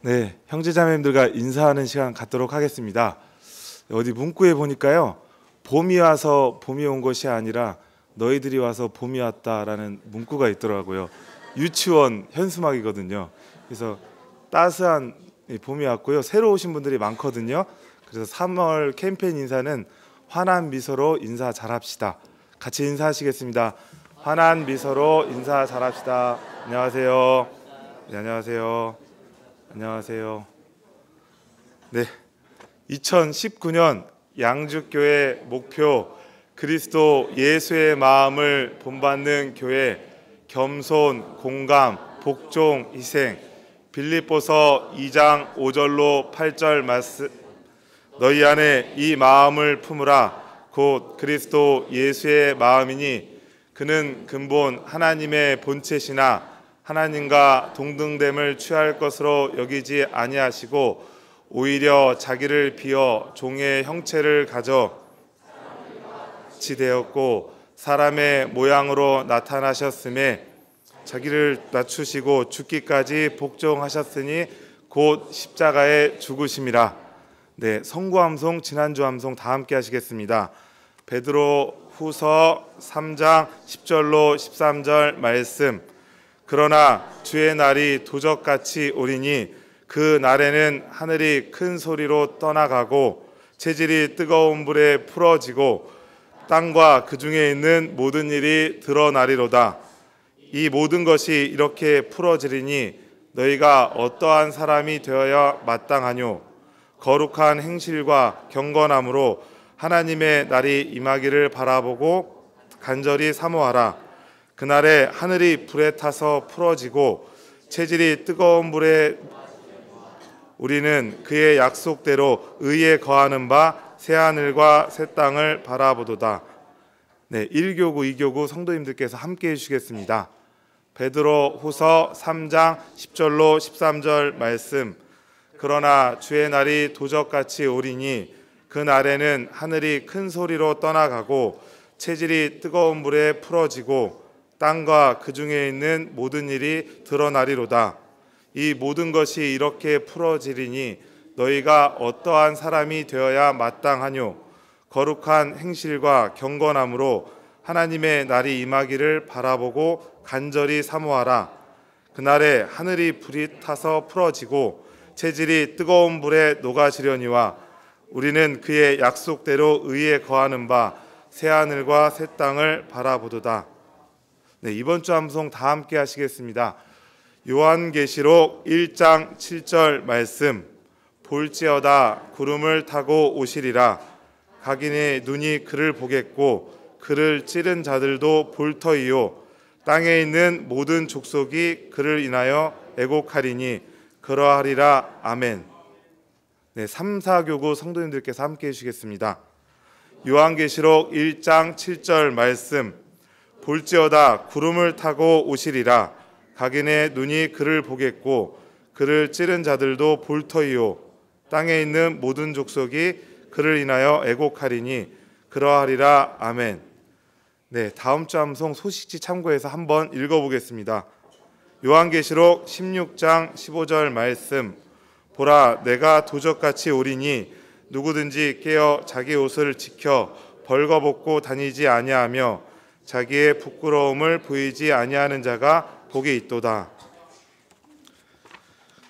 네, 형제자매님들과 인사하는 시간 갖도록 하겠습니다. 어디 문구에 보니까요, 봄이 와서 봄이 온 것이 아니라 너희들이 와서 봄이 왔다라는 문구가 있더라고요. 유치원 현수막이거든요. 그래서 따스한 봄이 왔고요. 새로 오신 분들이 많거든요. 그래서 3월 캠페인 인사는 환한 미소로 인사 잘합시다. 같이 인사하시겠습니다. 환한 미소로 인사 잘합시다. 안녕하세요. 네, 안녕하세요. 안녕하세요. 네, 2019년 양주교회 목표 그리스도 예수의 마음을 본받는 교회, 겸손, 공감, 복종, 희생. 빌립보서 2장 5절로 8절 말씀. 너희 안에 이 마음을 품으라. 곧 그리스도 예수의 마음이니 그는 근본 하나님의 본체시나 하나님과 동등됨을 취할 것으로 여기지 아니하시고 오히려 자기를 비어 종의 형체를 가져 지되었고 사람의 모양으로 나타나셨음에 자기를 낮추시고 죽기까지 복종하셨으니 곧 십자가에 죽으심이라. 네, 성구함송 지난주 함송 다 함께 하시겠습니다. 베드로 후서 3장 10절로 13절 말씀. 그러나 주의 날이 도적같이 오리니 그 날에는 하늘이 큰 소리로 떠나가고 재질이 뜨거운 불에 풀어지고 땅과 그 중에 있는 모든 일이 드러나리로다. 이 모든 것이 이렇게 풀어지리니 너희가 어떠한 사람이 되어야 마땅하뇨. 거룩한 행실과 경건함으로 하나님의 날이 임하기를 바라보고 간절히 사모하라. 그날에 하늘이 불에 타서 풀어지고 체질이 뜨거운 불에 우리는 그의 약속대로 의에 거하는 바 새하늘과 새 땅을 바라보도다. 네, 1교구, 2교구 성도님들께서 함께 해주시겠습니다. 베드로 후서 3장 10절로 13절 말씀. 그러나 주의 날이 도적같이 오리니 그 날에는 하늘이 큰 소리로 떠나가고 체질이 뜨거운 불에 풀어지고 땅과 그 중에 있는 모든 일이 드러나리로다. 이 모든 것이 이렇게 풀어지리니 너희가 어떠한 사람이 되어야 마땅하뇨. 거룩한 행실과 경건함으로 하나님의 날이 임하기를 바라보고 간절히 사모하라. 그날에 하늘이 불이 타서 풀어지고 체질이 뜨거운 불에 녹아지려니와 우리는 그의 약속대로 의에 거하는 바 새하늘과 새 땅을 바라보도다. 네, 이번 주 함송 다 함께 하시겠습니다. 요한계시록 1장 7절 말씀. 볼지어다 구름을 타고 오시리라. 각인의 눈이 그를 보겠고 그를 찌른 자들도 볼 터이요 땅에 있는 모든 족속이 그를 인하여 애곡하리니 그러하리라. 아멘. 네, 3, 4교구 성도님들께서 함께 해주시겠습니다. 요한계시록 1장 7절 말씀. 볼지어다 구름을 타고 오시리라. 각인의 눈이 그를 보겠고 그를 찌른 자들도 볼 터이요 땅에 있는 모든 족속이 그를 인하여 애곡하리니 그러하리라. 아멘. 네, 다음 주 함송 소식지 참고해서 한번 읽어보겠습니다. 요한계시록 16장 15절 말씀. 보라, 내가 도적같이 오리니 누구든지 깨어 자기 옷을 지켜 벌거벗고 다니지 아니하며 자기의 부끄러움을 보이지 아니하는 자가 복이 있도다.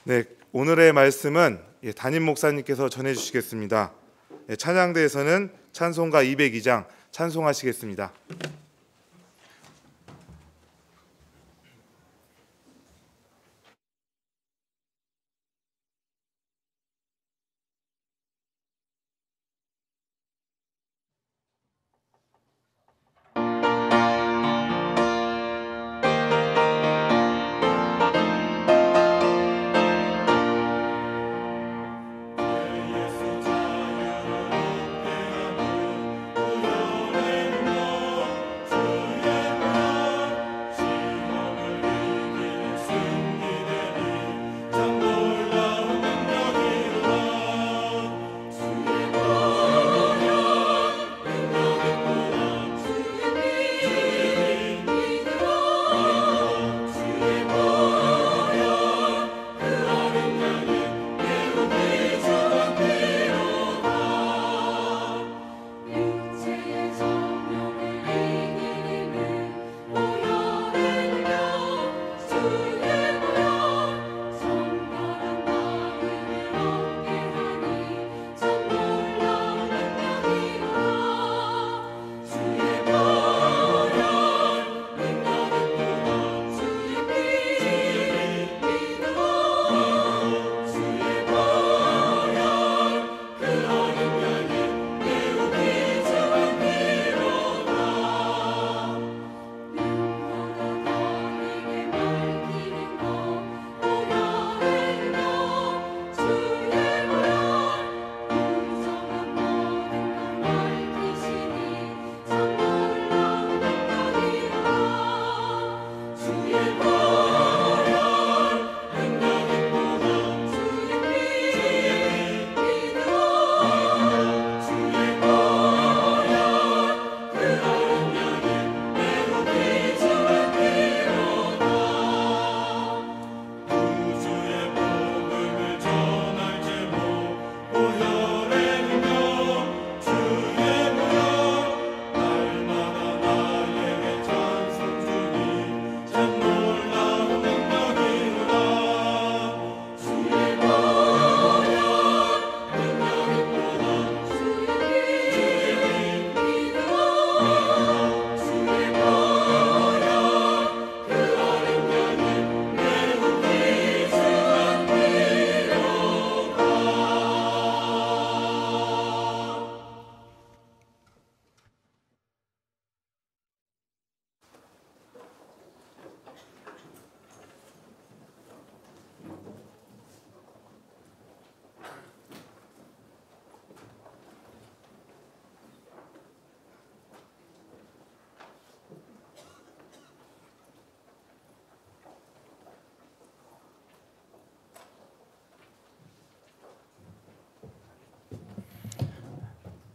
네, 오늘의 말씀은 담임 목사님께서 전해주시겠습니다. 찬양대에서는 찬송가 202장 찬송하시겠습니다.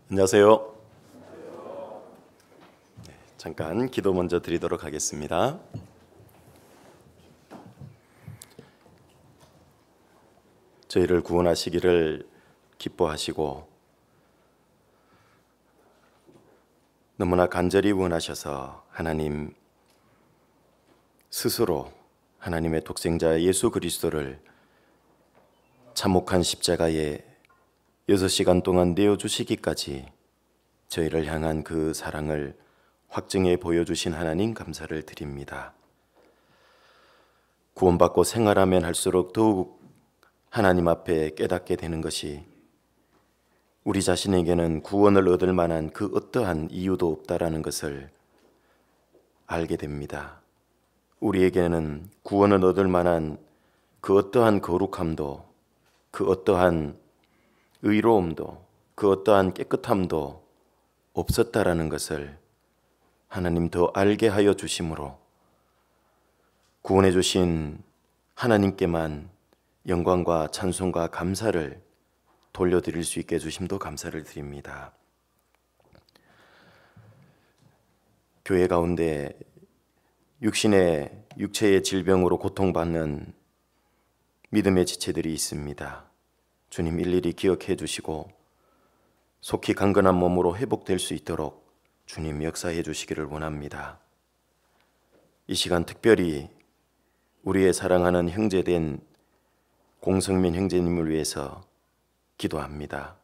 안녕하세요. 잠깐 기도 먼저 드리도록 하겠습니다. 저희를 구원하시기를 기뻐하시고 너무나 간절히 원하셔서 하나님 스스로 하나님의 독생자 예수 그리스도를 참혹한 십자가에 6시간 동안 내어주시기까지 저희를 향한 그 사랑을 확증해 보여주신 하나님 감사를 드립니다. 구원받고 생활하면 할수록 더욱 하나님 앞에 깨닫게 되는 것이 우리 자신에게는 구원을 얻을 만한 그 어떠한 이유도 없다라는 것을 알게 됩니다. 우리에게는 구원을 얻을 만한 그 어떠한 거룩함도, 그 어떠한 의로움도, 그 어떠한 깨끗함도 없었다라는 것을 하나님 더 알게 하여 주심으로 구원해 주신 하나님께만 영광과 찬송과 감사를 돌려드릴 수 있게 해주심도 감사를 드립니다. 교회 가운데 육체의 질병으로 고통받는 믿음의 지체들이 있습니다. 주님 일일이 기억해 주시고 속히 강건한 몸으로 회복될 수 있도록 주님 역사해 주시기를 원합니다. 이 시간 특별히 우리의 사랑하는 형제된 공성민 형제님을 위해서 기도합니다.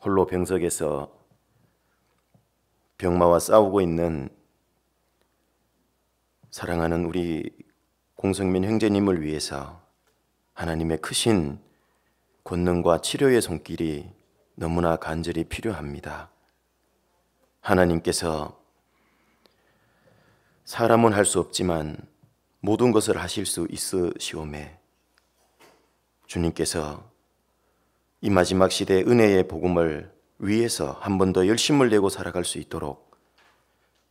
홀로 병석에서 병마와 싸우고 있는 사랑하는 우리 공성민 형제님을 위해서 하나님의 크신 권능과 치료의 손길이 너무나 간절히 필요합니다. 하나님께서 사람은 할 수 없지만 모든 것을 하실 수 있으시오매 주님께서 이 마지막 시대 은혜의 복음을 위해서 한 번 더 열심을 내고 살아갈 수 있도록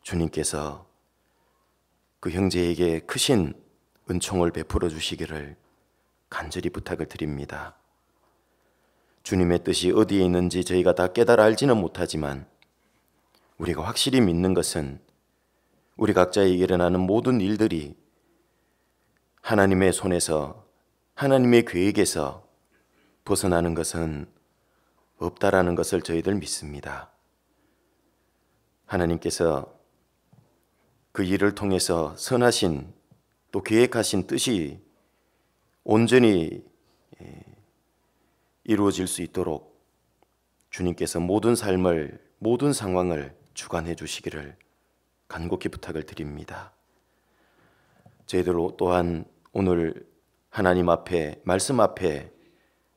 주님께서 그 형제에게 크신 은총을 베풀어 주시기를 간절히 부탁을 드립니다. 주님의 뜻이 어디에 있는지 저희가 다 깨달아 알지는 못하지만 우리가 확실히 믿는 것은 우리 각자에게 일어나는 모든 일들이 하나님의 손에서, 하나님의 계획에서 벗어나는 것은 없다라는 것을 저희들 믿습니다. 하나님께서 그 일을 통해서 선하신 또 계획하신 뜻이 온전히 이루어질 수 있도록 주님께서 모든 삶을, 모든 상황을 주관해 주시기를 간곡히 부탁을 드립니다. 저희들 또한 오늘 하나님 앞에, 말씀 앞에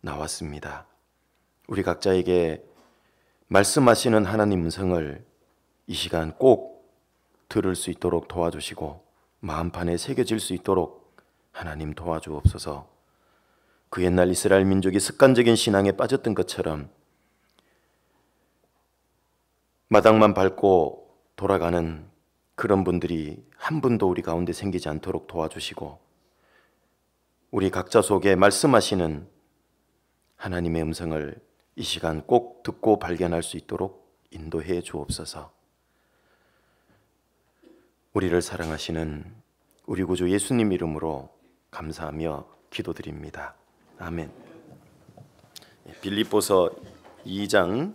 나왔습니다. 우리 각자에게 말씀하시는 하나님 음성을 이 시간 꼭 들을 수 있도록 도와주시고 마음판에 새겨질 수 있도록 하나님 도와주옵소서. 그 옛날 이스라엘 민족이 습관적인 신앙에 빠졌던 것처럼 마당만 밟고 돌아가는 그런 분들이 한 분도 우리 가운데 생기지 않도록 도와주시고 우리 각자 속에 말씀하시는 하나님의 음성을 이 시간 꼭 듣고 발견할 수 있도록 인도해 주옵소서. 우리를 사랑하시는 우리 구주 예수님 이름으로 감사하며 기도드립니다. 아멘. 빌립보서 2장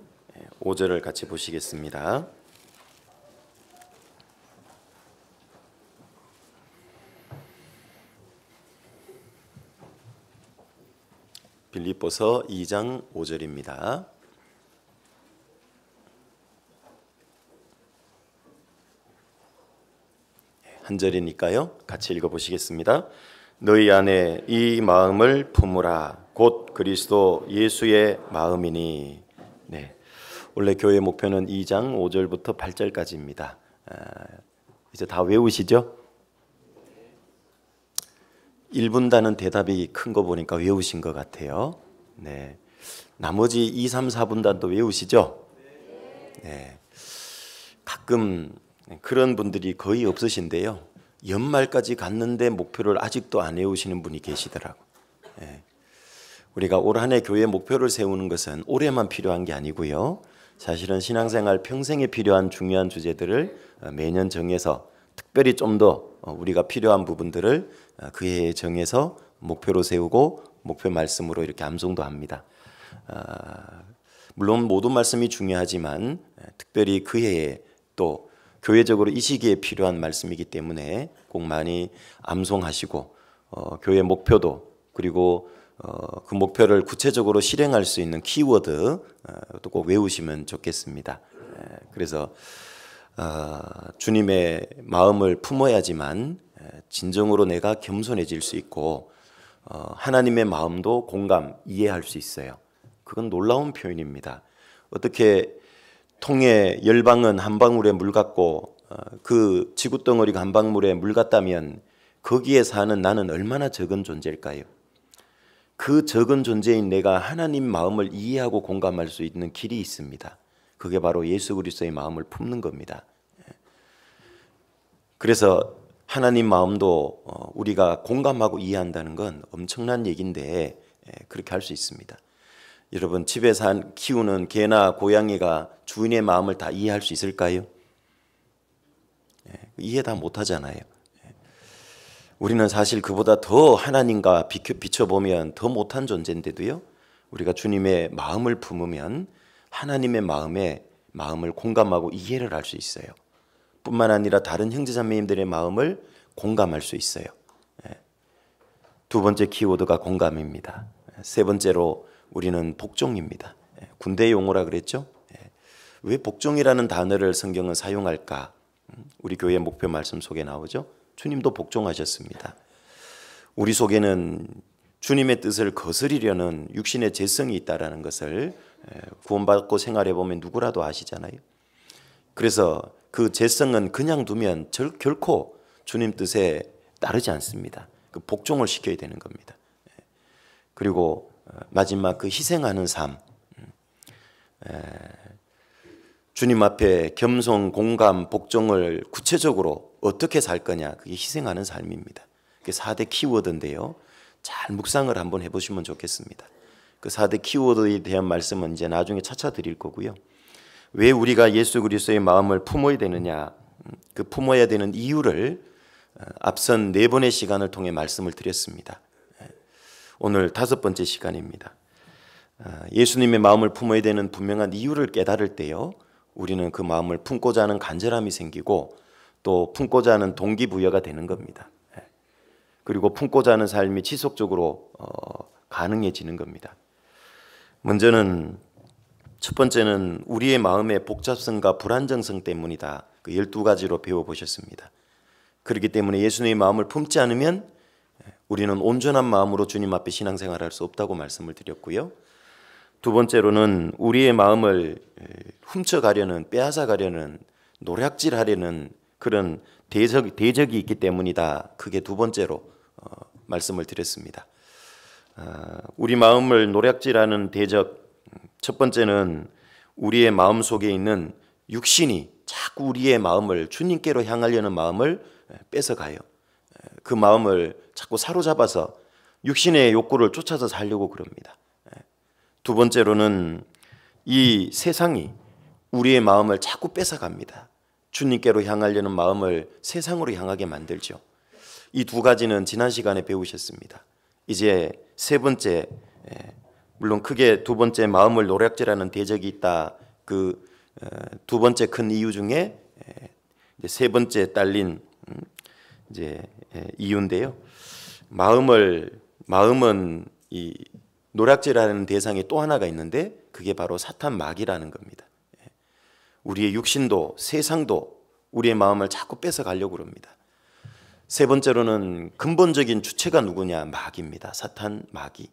5절을 같이 보시겠습니다. 빌립보서 2장 5절입니다. 한 절이니까요. 같이 읽어보시겠습니다. 너희 안에 이 마음을 품으라. 곧 그리스도 예수의 마음이니. 네, 원래 교회 목표는 2장 5절부터 8절까지입니다. 이제 다 외우시죠? 1분단은 대답이 큰 거 보니까 외우신 것 같아요. 네, 나머지 2, 3, 4분단도 외우시죠? 네, 가끔 그런 분들이 거의 없으신데요. 연말까지 갔는데 목표를 아직도 안 외우시는 분이 계시더라고요. 네. 우리가 올 한 해 교회 목표를 세우는 것은 올해만 필요한 게 아니고요. 사실은 신앙생활 평생에 필요한 중요한 주제들을 매년 정해서 특별히 좀 더 우리가 필요한 부분들을 그 해에 정해서 목표로 세우고 목표 말씀으로 이렇게 암송도 합니다. 물론 모든 말씀이 중요하지만 특별히 그 해에 또 교회적으로 이 시기에 필요한 말씀이기 때문에 꼭 많이 암송하시고 교회 목표도 그리고 그 목표를 구체적으로 실행할 수 있는 키워드 또 꼭 외우시면 좋겠습니다. 그래서 주님의 마음을 품어야지만 진정으로 내가 겸손해질 수 있고 하나님의 마음도 공감, 이해할 수 있어요. 그건 놀라운 표현입니다. 어떻게 통에 열방은 한 방울에 물 같고 그 지구덩어리가 한 방울에 물 같다면 거기에 사는 나는 얼마나 적은 존재일까요? 그 적은 존재인 내가 하나님 마음을 이해하고 공감할 수 있는 길이 있습니다. 그게 바로 예수 그리스도의 마음을 품는 겁니다. 그래서 하나님 마음도 우리가 공감하고 이해한다는 건 엄청난 얘기인데 그렇게 할 수 있습니다. 여러분 집에서 키우는 개나 고양이가 주인의 마음을 다 이해할 수 있을까요? 이해 다 못하잖아요. 우리는 사실 그보다 더 하나님과 비춰보면 더 못한 존재인데도요, 우리가 주님의 마음을 품으면 하나님의 마음을 공감하고 이해를 할 수 있어요. 뿐만 아니라 다른 형제자매님들의 마음을 공감할 수 있어요. 두 번째 키워드가 공감입니다. 세 번째로 우리는 복종입니다. 군대 용어라 그랬죠? 왜 복종이라는 단어를 성경은 사용할까? 우리 교회 목표 말씀 속에 나오죠? 주님도 복종하셨습니다. 우리 속에는 주님의 뜻을 거스리려는 육신의 죄성이 있다는 것을 구원받고 생활해 보면 누구라도 아시잖아요. 그래서 그 죄성은 그냥 두면 결코 주님 뜻에 따르지 않습니다. 그 복종을 시켜야 되는 겁니다. 그리고 마지막 그 희생하는 삶, 주님 앞에 겸손, 공감, 복종을 구체적으로 어떻게 살 거냐, 그게 희생하는 삶입니다. 그게 4대 키워드인데요, 잘 묵상을 한번 해보시면 좋겠습니다. 그 4대 키워드에 대한 말씀은 이제 나중에 차차 드릴 거고요. 왜 우리가 예수 그리스도의 마음을 품어야 되느냐, 그 품어야 되는 이유를 앞선 4번의 시간을 통해 말씀을 드렸습니다. 오늘 5번째 시간입니다. 예수님의 마음을 품어야 되는 분명한 이유를 깨달을 때요, 우리는 그 마음을 품고자 하는 간절함이 생기고 또 품고자 하는 동기부여가 되는 겁니다. 그리고 품고자 하는 삶이 지속적으로 가능해지는 겁니다. 첫 번째는 우리의 마음의 복잡성과 불안정성 때문이다. 그 12가지로 배워보셨습니다. 그렇기 때문에 예수님의 마음을 품지 않으면 우리는 온전한 마음으로 주님 앞에 신앙생활할 수 없다고 말씀을 드렸고요. 두 번째로는 우리의 마음을 훔쳐가려는, 빼앗아가려는, 노략질하려는 그런 대적이 있기 때문이다. 그게 두 번째로 말씀을 드렸습니다. 우리 마음을 노략질하는 대적, 첫 번째는 우리의 마음 속에 있는 육신이 자꾸 우리의 마음을, 주님께로 향하려는 마음을 뺏어가요. 그 마음을 자꾸 사로잡아서 육신의 욕구를 쫓아서 살려고 그럽니다. 두 번째로는 이 세상이 우리의 마음을 자꾸 뺏어갑니다. 주님께로 향하려는 마음을 세상으로 향하게 만들죠. 이 두 가지는 지난 시간에 배우셨습니다. 이제 세 번째, 물론 크게 두 번째 마음을 노략질하는 대적이 있다. 그 두 번째 큰 이유 중에 세 번째 딸린 이제 이유인데요. 마음은 이 노략질하는 대상이 또 하나가 있는데 그게 바로 사탄 마귀라는 겁니다. 우리의 육신도 세상도 우리의 마음을 자꾸 뺏어가려고 합니다. 세 번째로는 근본적인 주체가 누구냐? 마귀입니다. 사탄 마귀.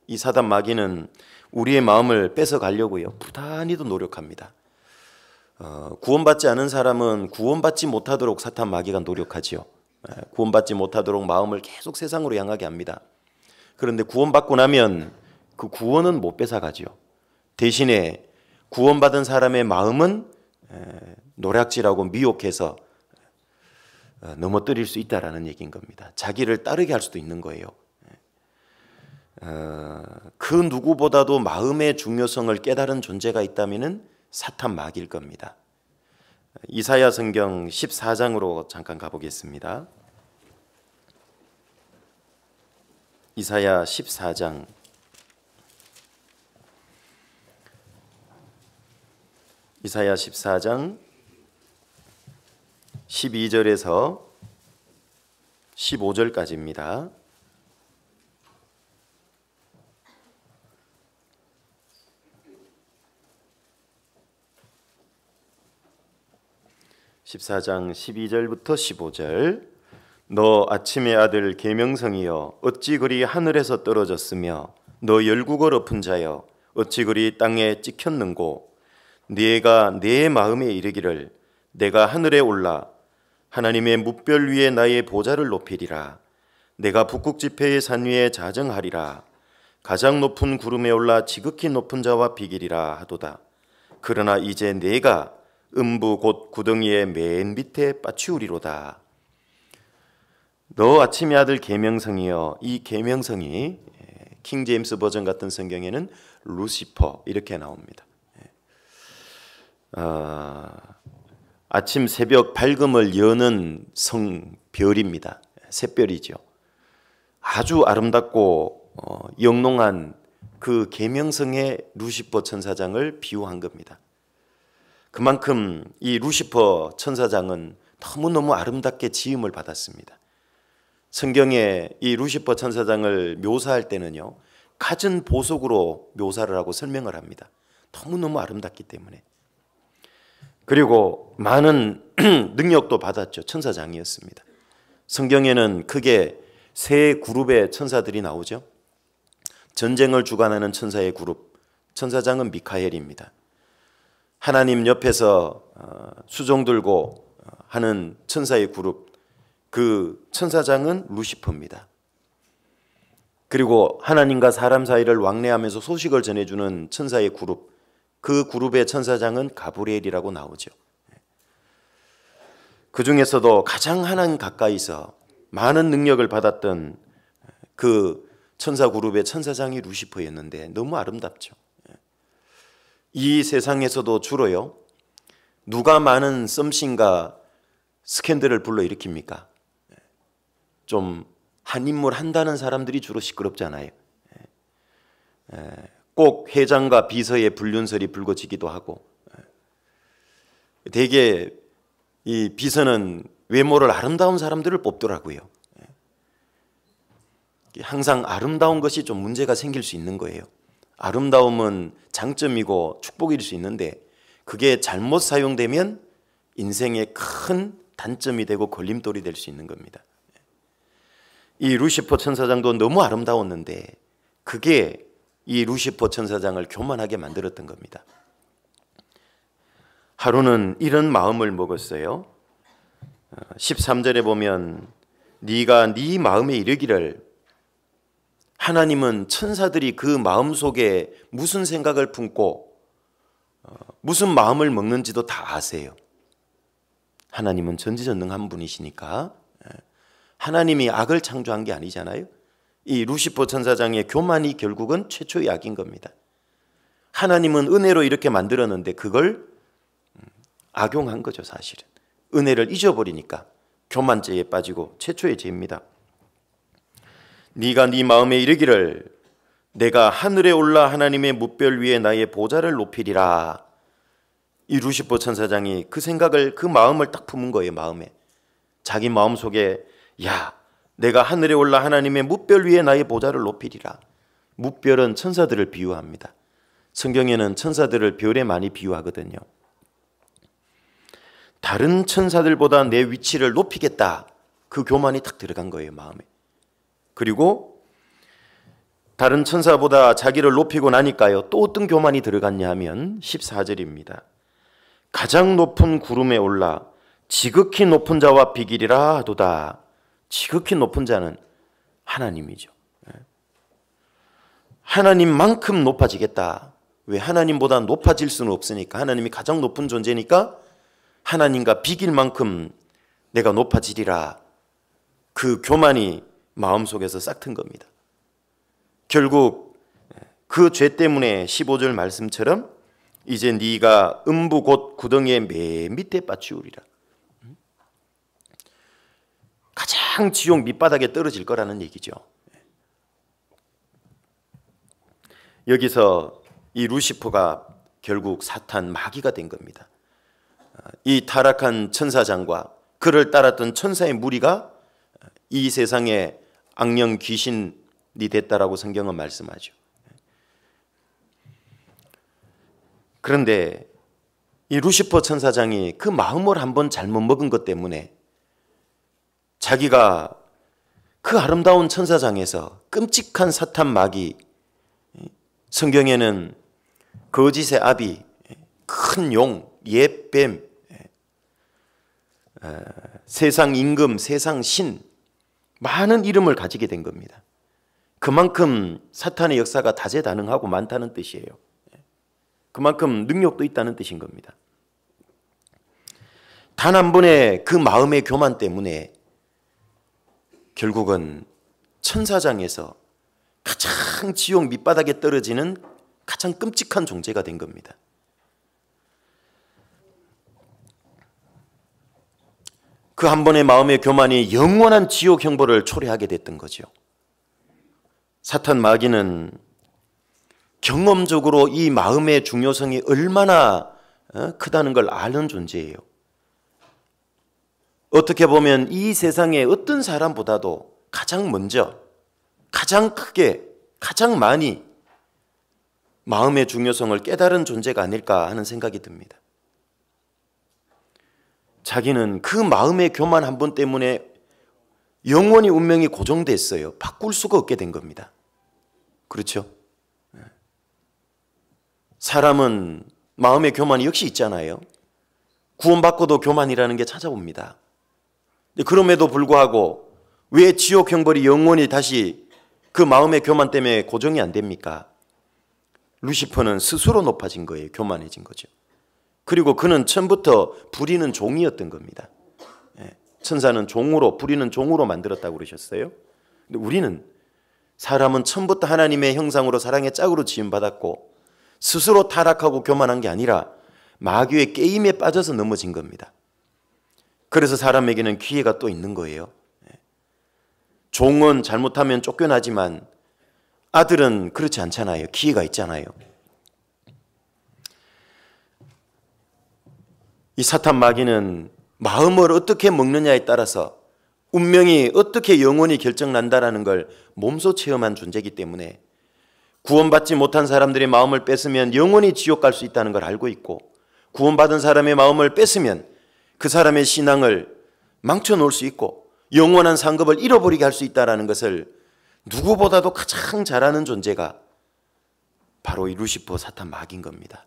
이 사탄 마귀는 우리의 마음을 뺏어가려고요, 부단히도 노력합니다. 구원받지 않은 사람은 구원받지 못하도록 사탄 마귀가 노력하지요. 구원받지 못하도록 마음을 계속 세상으로 향하게 합니다. 그런데 구원받고 나면 그 구원은 못 뺏어가지요. 대신에 구원받은 사람의 마음은 노략질하고 미혹해서 넘어뜨릴 수 있다라는 얘기인 겁니다. 자기를 따르게 할 수도 있는 거예요. 그 누구보다도 마음의 중요성을 깨달은 존재가 있다면은 사탄 마귀일 겁니다. 이사야 성경 14장으로 잠깐 가보겠습니다. 이사야 14장 12절에서 15절까지입니다. (14장) 12절부터 15절. 너 아침의 아들 계명성이여 어찌 그리 하늘에서 떨어졌으며 너 열국을 엎은 자여 어찌 그리 땅에 찍혔는고 네가 내 마음에 이르기를 내가 하늘에 올라 하나님의 뭇별 위에 나의 보좌를 높이리라. 내가 북극 지폐의 산 위에 자정하리라. 가장 높은 구름에 올라 지극히 높은 자와 비기리라 하도다. 그러나 이제 내가 음부 곧 구덩이의 맨 밑에 빠치우리로다. 너 아침의 아들 계명성이여. 이 계명성이 킹 제임스 버전 같은 성경에는 루시퍼 이렇게 나옵니다. 아침 새벽 밝음을 여는 성별입니다. 새별이죠. 아주 아름답고 영롱한 그 계명성의 루시퍼 천사장을 비유한 겁니다. 그만큼 이 루시퍼 천사장은 너무너무 아름답게 지음을 받았습니다. 성경에 이 루시퍼 천사장을 묘사할 때는요, 갖은 보석으로 묘사를 하고 설명을 합니다. 너무너무 아름답기 때문에. 그리고 많은 능력도 받았죠. 천사장이었습니다. 성경에는 크게 세 그룹의 천사들이 나오죠. 전쟁을 주관하는 천사의 그룹, 천사장은 미카엘입니다. 하나님 옆에서 수종 들고 하는 천사의 그룹, 그 천사장은 루시퍼입니다. 그리고 하나님과 사람 사이를 왕래하면서 소식을 전해주는 천사의 그룹, 그 그룹의 천사장은 가브리엘이라고 나오죠. 그 중에서도 가장 하나님 가까이서 많은 능력을 받았던 그 천사 그룹의 천사장이 루시퍼였는데 너무 아름답죠. 이 세상에서도 주로요, 누가 많은 썸씽과 스캔들을 불러일으킵니까? 좀 한 인물 한다는 사람들이 주로 시끄럽잖아요. 꼭 회장과 비서의 불륜설이 불거지기도 하고, 대개 이 비서는 외모를 아름다운 사람들을 뽑더라고요. 항상 아름다운 것이 좀 문제가 생길 수 있는 거예요. 아름다움은 장점이고 축복일 수 있는데 그게 잘못 사용되면 인생의 큰 단점이 되고 걸림돌이 될 수 있는 겁니다. 이 루시퍼 천사장도 너무 아름다웠는데 그게 이 루시퍼 천사장을 교만하게 만들었던 겁니다. 하루는 이런 마음을 먹었어요. 13절에 보면 네가 네 마음에 이르기를, 하나님은 천사들이 그 마음속에 무슨 생각을 품고 무슨 마음을 먹는지도 다 아세요. 하나님은 전지전능한 분이시니까. 하나님이 악을 창조한 게 아니잖아요. 이 루시퍼 천사장의 교만이 결국은 최초의 악인 겁니다. 하나님은 은혜로 이렇게 만들었는데 그걸 악용한 거죠. 사실은 은혜를 잊어버리니까 교만죄에 빠지고 최초의 죄입니다. 네가 네 마음에 이르기를 내가 하늘에 올라 하나님의 뭇별 위에 나의 보좌를 높이리라. 이 루시퍼 천사장이 그 생각을, 그 마음을 딱 품은 거예요. 마음에, 자기 마음속에, 야, 내가 하늘에 올라 하나님의 뭇별 위에 나의 보좌를 높이리라. 뭇별은 천사들을 비유합니다. 성경에는 천사들을 별에 많이 비유하거든요. 다른 천사들보다 내 위치를 높이겠다, 그 교만이 딱 들어간 거예요, 마음에. 그리고 다른 천사보다 자기를 높이고 나니까요, 또 어떤 교만이 들어갔냐 하면 14절입니다. 가장 높은 구름에 올라 지극히 높은 자와 비기리라 하도다. 지극히 높은 자는 하나님이죠. 하나님만큼 높아지겠다. 왜? 하나님보다 높아질 수는 없으니까. 하나님이 가장 높은 존재니까 하나님과 비길 만큼 내가 높아지리라. 그 교만이 마음속에서 싹튼 겁니다. 결국 그 죄 때문에 15절 말씀처럼 이제 네가 음부 곧 구덩이의 맨 밑에 빠지우리라. 가장 지옥 밑바닥에 떨어질 거라는 얘기죠. 여기서 이 루시퍼가 결국 사탄 마귀가 된 겁니다. 이 타락한 천사장과 그를 따랐던 천사의 무리가 이 세상의 악령 귀신이 됐다라고 성경은 말씀하죠. 그런데 이 루시퍼 천사장이 그 마음을 한번 잘못 먹은 것 때문에 자기가 그 아름다운 천사장에서 끔찍한 사탄 마귀, 성경에는 거짓의 아비, 큰 용, 옛뱀, 세상 임금, 세상 신, 많은 이름을 가지게 된 겁니다. 그만큼 사탄의 역사가 다재다능하고 많다는 뜻이에요. 그만큼 능력도 있다는 뜻인 겁니다. 단 한 번의 그 마음의 교만 때문에 결국은 천사장에서 가장 지옥 밑바닥에 떨어지는 가장 끔찍한 존재가 된 겁니다. 그 한 번의 마음의 교만이 영원한 지옥 형벌을 초래하게 됐던 거죠. 사탄 마귀는 경험적으로 이 마음의 중요성이 얼마나 크다는 걸 아는 존재예요. 어떻게 보면 이 세상의 어떤 사람보다도 가장 먼저, 가장 크게, 가장 많이 마음의 중요성을 깨달은 존재가 아닐까 하는 생각이 듭니다. 자기는 그 마음의 교만 한 번 때문에 영원히 운명이 고정됐어요. 바꿀 수가 없게 된 겁니다. 그렇죠? 사람은 마음의 교만이 역시 있잖아요. 구원받고도 교만이라는 게 찾아옵니다. 그럼에도 불구하고 왜 지옥 형벌이 영원히 다시 그 마음의 교만 때문에 고정이 안 됩니까? 루시퍼는 스스로 높아진 거예요. 교만해진 거죠. 그리고 그는 처음부터 부리는 종이었던 겁니다. 천사는 종으로, 부리는 종으로 만들었다고 그러셨어요. 근데 우리는 사람은 처음부터 하나님의 형상으로 사랑의 짝으로 지음받았고 스스로 타락하고 교만한 게 아니라 마귀의 게임에 빠져서 넘어진 겁니다. 그래서 사람에게는 기회가 또 있는 거예요. 종은 잘못하면 쫓겨나지만 아들은 그렇지 않잖아요. 기회가 있잖아요. 이 사탄 마귀는 마음을 어떻게 먹느냐에 따라서 운명이 어떻게 영원히 결정난다라는 걸 몸소 체험한 존재이기 때문에 구원받지 못한 사람들의 마음을 뺏으면 영원히 지옥 갈 수 있다는 걸 알고 있고, 구원받은 사람의 마음을 뺏으면 그 사람의 신앙을 망쳐놓을 수 있고 영원한 상급을 잃어버리게 할 수 있다는 것을 누구보다도 가장 잘 아는 존재가 바로 이 루시퍼 사탄 마귀인 겁니다.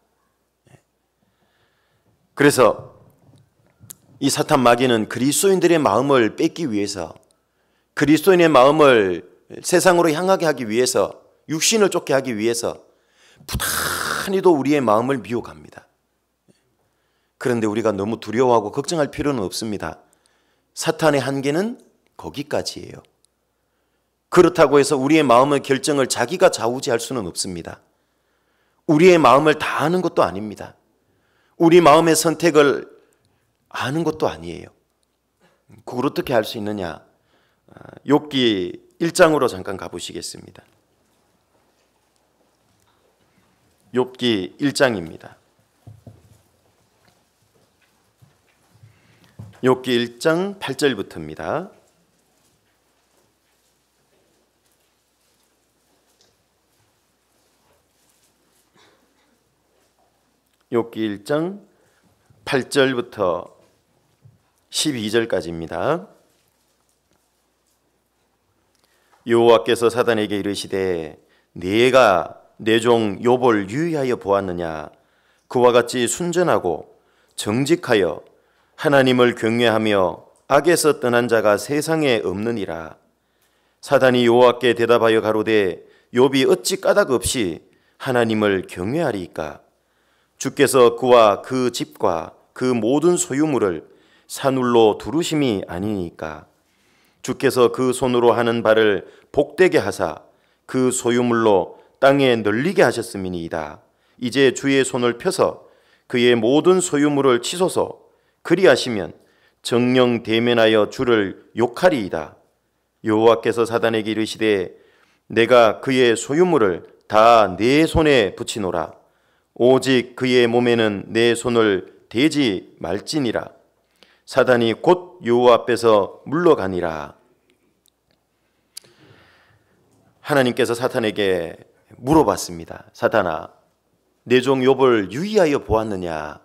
그래서 이 사탄 마귀는 그리스도인들의 마음을 뺏기 위해서, 그리스도인의 마음을 세상으로 향하게 하기 위해서, 육신을 쫓게 하기 위해서 부단히도 우리의 마음을 미혹합니다. 그런데 우리가 너무 두려워하고 걱정할 필요는 없습니다. 사탄의 한계는 거기까지예요. 그렇다고 해서 우리의 마음의 결정을 자기가 좌우지할 수는 없습니다. 우리의 마음을 다 아는 것도 아닙니다. 우리 마음의 선택을 아는 것도 아니에요. 그걸 어떻게 알 수 있느냐? 욥기 1장으로 잠깐 가보시겠습니다. 욥기 1장입니다. 욥기 1장 8절부터입니다. 욥기 1장 8절부터 12절까지입니다. 여호와께서 사단에게 이르시되 네가 내 종 욥을 유의하여 보았느냐? 그와 같이 순전하고 정직하여 하나님을 경외하며 악에서 떠난 자가 세상에 없느니라. 사단이 여호와께 대답하여 가로되 욥이 어찌 까닭 없이 하나님을 경외하리이까? 주께서 그와 그 집과 그 모든 소유물을 산울로 두르심이 아니니까. 주께서 그 손으로 하는 바를 복되게 하사 그 소유물로 땅에 널리게 하셨음이니이다. 이제 주의 손을 펴서 그의 모든 소유물을 치소서. 그리하시면 정령 대면하여 주를 욕하리이다. 여호와께서 사단에게 이르시되 내가 그의 소유물을 다 내 손에 붙이노라. 오직 그의 몸에는 내 손을 대지 말지니라. 사단이 곧 여호와 앞에서 물러가니라. 하나님께서 사탄에게 물어봤습니다. 사탄아, 내 종 욥을 유의하여 보았느냐?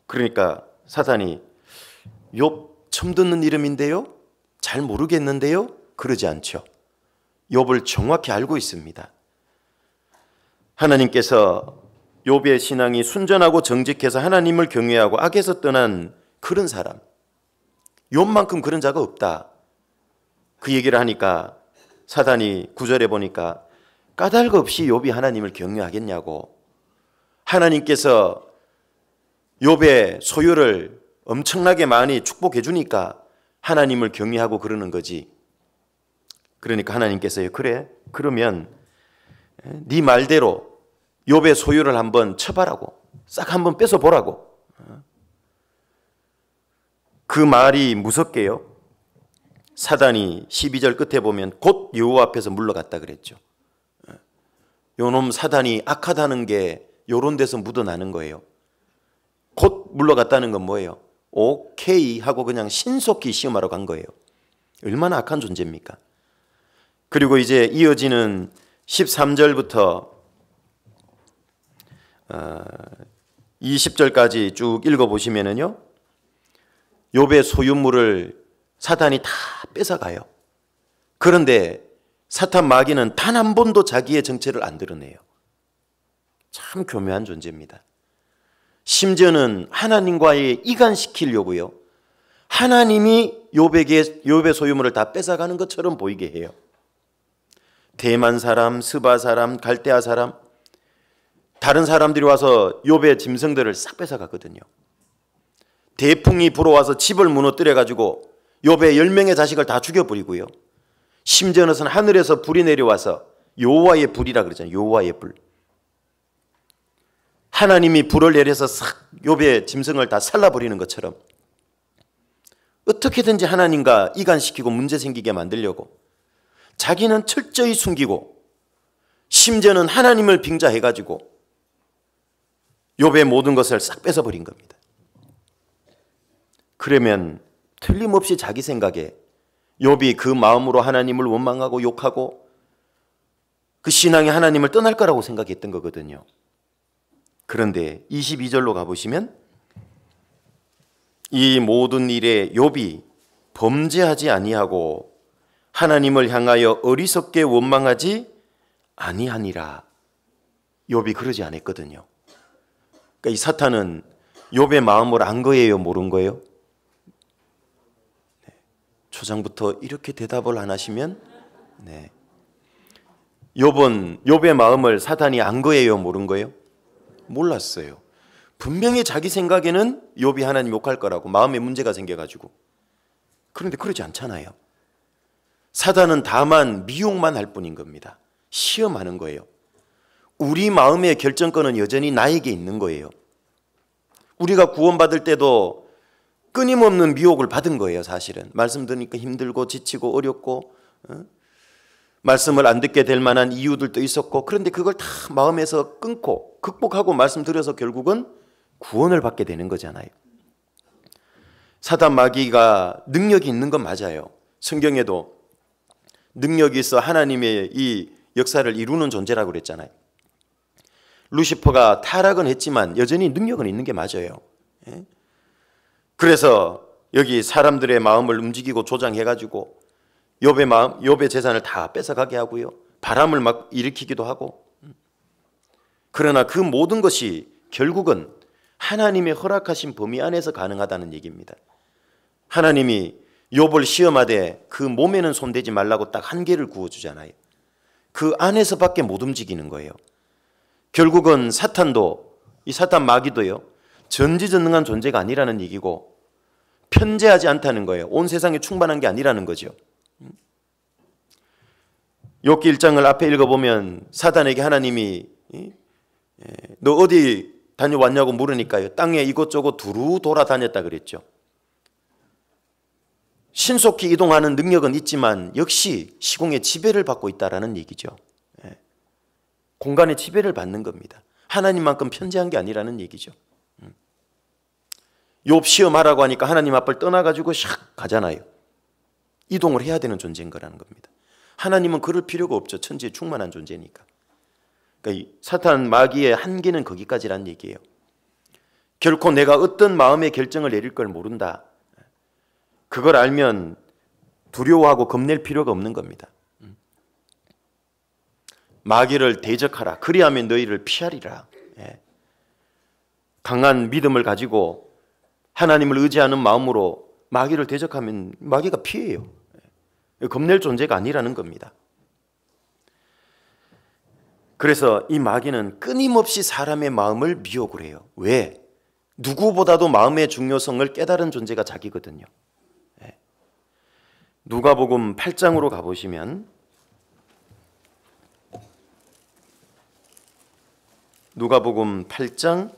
그러니까 사탄이 욥 처음 듣는 이름인데요? 잘 모르겠는데요? 그러지 않죠. 욥을 정확히 알고 있습니다. 하나님께서 욥의 신앙이 순전하고 정직해서 하나님을 경외하고 악에서 떠난 그런 사람, 욥만큼 그런 자가 없다. 그 얘기를 하니까 사단이 9절에 보니까 까닭 없이 욥이 하나님을 경외하겠냐고. 하나님께서 욥의 소유를 엄청나게 많이 축복해 주니까 하나님을 경외하고 그러는 거지. 그러니까 하나님께서 그래, 그러면 네 말대로 욥의 소유를 한번 쳐봐라고, 싹 한번 뺏어보라고. 그 말이 무섭게요, 사단이 12절 끝에 보면 곧 여호와 앞에서 물러갔다 그랬죠. 요놈 사단이 악하다는 게 요런 데서 묻어나는 거예요. 곧 물러갔다는 건 뭐예요? 오케이 하고 그냥 신속히 시험하러 간 거예요. 얼마나 악한 존재입니까? 그리고 이제 이어지는 13절부터 20절까지 쭉 읽어보시면은요, 욥의 소유물을 사탄이 다 뺏어가요. 그런데 사탄 마귀는 단 한 번도 자기의 정체를 안 드러내요. 참 교묘한 존재입니다. 심지어는 하나님과의 이간시키려고요, 하나님이 욥의 소유물을 다 뺏어가는 것처럼 보이게 해요. 대만 사람, 스바 사람, 갈대아 사람, 다른 사람들이 와서 욥의 짐승들을 싹 뺏어갔거든요. 대풍이 불어와서 집을 무너뜨려 가지고 욥의 10명의 자식을 다 죽여버리고요, 심지어는 하늘에서 불이 내려와서 여호와의 불이라 그러잖아요. 여호와의 불. 하나님이 불을 내려서 싹 욥의 짐승을 다 살라버리는 것처럼 어떻게든지 하나님과 이간시키고 문제 생기게 만들려고 자기는 철저히 숨기고, 심지어는 하나님을 빙자해가지고 욥의 모든 것을 싹 뺏어버린 겁니다. 그러면 틀림없이 자기 생각에 욥이 그 마음으로 하나님을 원망하고 욕하고 그 신앙이 하나님을 떠날 거라고 생각했던 거거든요. 그런데 22절로 가보시면 이 모든 일에 욥이 범죄하지 아니하고 하나님을 향하여 어리석게 원망하지 아니하니라. 욥이 그러지 않았거든요. 그러니까 이 사탄은 욥의 마음을 안 거예요, 모른 거예요? 초장부터 이렇게 대답을 안 하시면, 네, 욥의 마음을 사탄이 안 거예요, 모른 거예요? 몰랐어요. 분명히 자기 생각에는 욥이 하나님 욕할 거라고 마음에 문제가 생겨가지고. 그런데 그러지 않잖아요. 사단은 다만 미혹만 할 뿐인 겁니다. 시험하는 거예요. 우리 마음의 결정권은 여전히 나에게 있는 거예요. 우리가 구원받을 때도 끊임없는 미혹을 받은 거예요. 사실은 말씀 들으니까 힘들고 지치고 어렵고, 말씀을 안 듣게 될 만한 이유들도 있었고, 그런데 그걸 다 마음에서 끊고 극복하고 말씀 들어서 결국은 구원을 받게 되는 거잖아요. 사단 마귀가 능력이 있는 건 맞아요. 성경에도 능력이 있어 하나님의 이 역사를 이루는 존재라고 그랬잖아요. 루시퍼가 타락은 했지만 여전히 능력은 있는 게 맞아요. 그래서 여기 사람들의 마음을 움직이고 조장해가지고 욥의 재산을 다 뺏어가게 하고요, 바람을 막 일으키기도 하고. 그러나 그 모든 것이 결국은 하나님의 허락하신 범위 안에서 가능하다는 얘기입니다. 하나님이 욥을 시험하되 그 몸에는 손대지 말라고 딱 한계를 구워주잖아요. 그 안에서밖에 못 움직이는 거예요. 결국은 사탄도, 이 사탄 마귀도요, 전지전능한 존재가 아니라는 얘기고 편재하지 않다는 거예요. 온 세상에 충만한 게 아니라는 거죠. 욥기 1장을 앞에 읽어보면 사단에게 하나님이 너 어디 다녀왔냐고 물으니까요, 땅에 이곳저곳 두루 돌아다녔다 그랬죠. 신속히 이동하는 능력은 있지만 역시 시공의 지배를 받고 있다라는 얘기죠. 공간의 지배를 받는 겁니다. 하나님만큼 편재한 게 아니라는 얘기죠. 욥 시험하라고 하니까 하나님 앞을 떠나가지고 샥 가잖아요. 이동을 해야 되는 존재인 거라는 겁니다. 하나님은 그럴 필요가 없죠. 천지에 충만한 존재니까. 그러니까 이 사탄 마귀의 한계는 거기까지란 얘기예요. 결코 내가 어떤 마음의 결정을 내릴 걸 모른다. 그걸 알면 두려워하고 겁낼 필요가 없는 겁니다. 마귀를 대적하라. 그리하면 너희를 피하리라. 강한 믿음을 가지고 하나님을 의지하는 마음으로 마귀를 대적하면 마귀가 피해요. 겁낼 존재가 아니라는 겁니다. 그래서 이 마귀는 끊임없이 사람의 마음을 미혹을 해요. 왜? 누구보다도 마음의 중요성을 깨달은 존재가 자기거든요. 누가복음 8장으로 가보시면, 누가복음 8장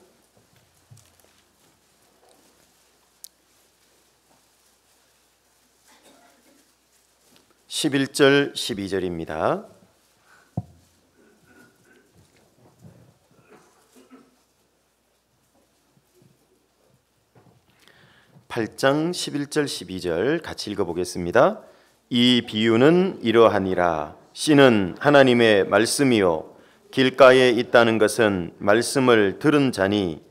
11절 12절입니다. (8장) 11절 12절 같이 읽어보겠습니다. 이 비유는 이러하니라. 씨는 하나님의 말씀이요 길가에 있다는 것은 말씀을 들은 자니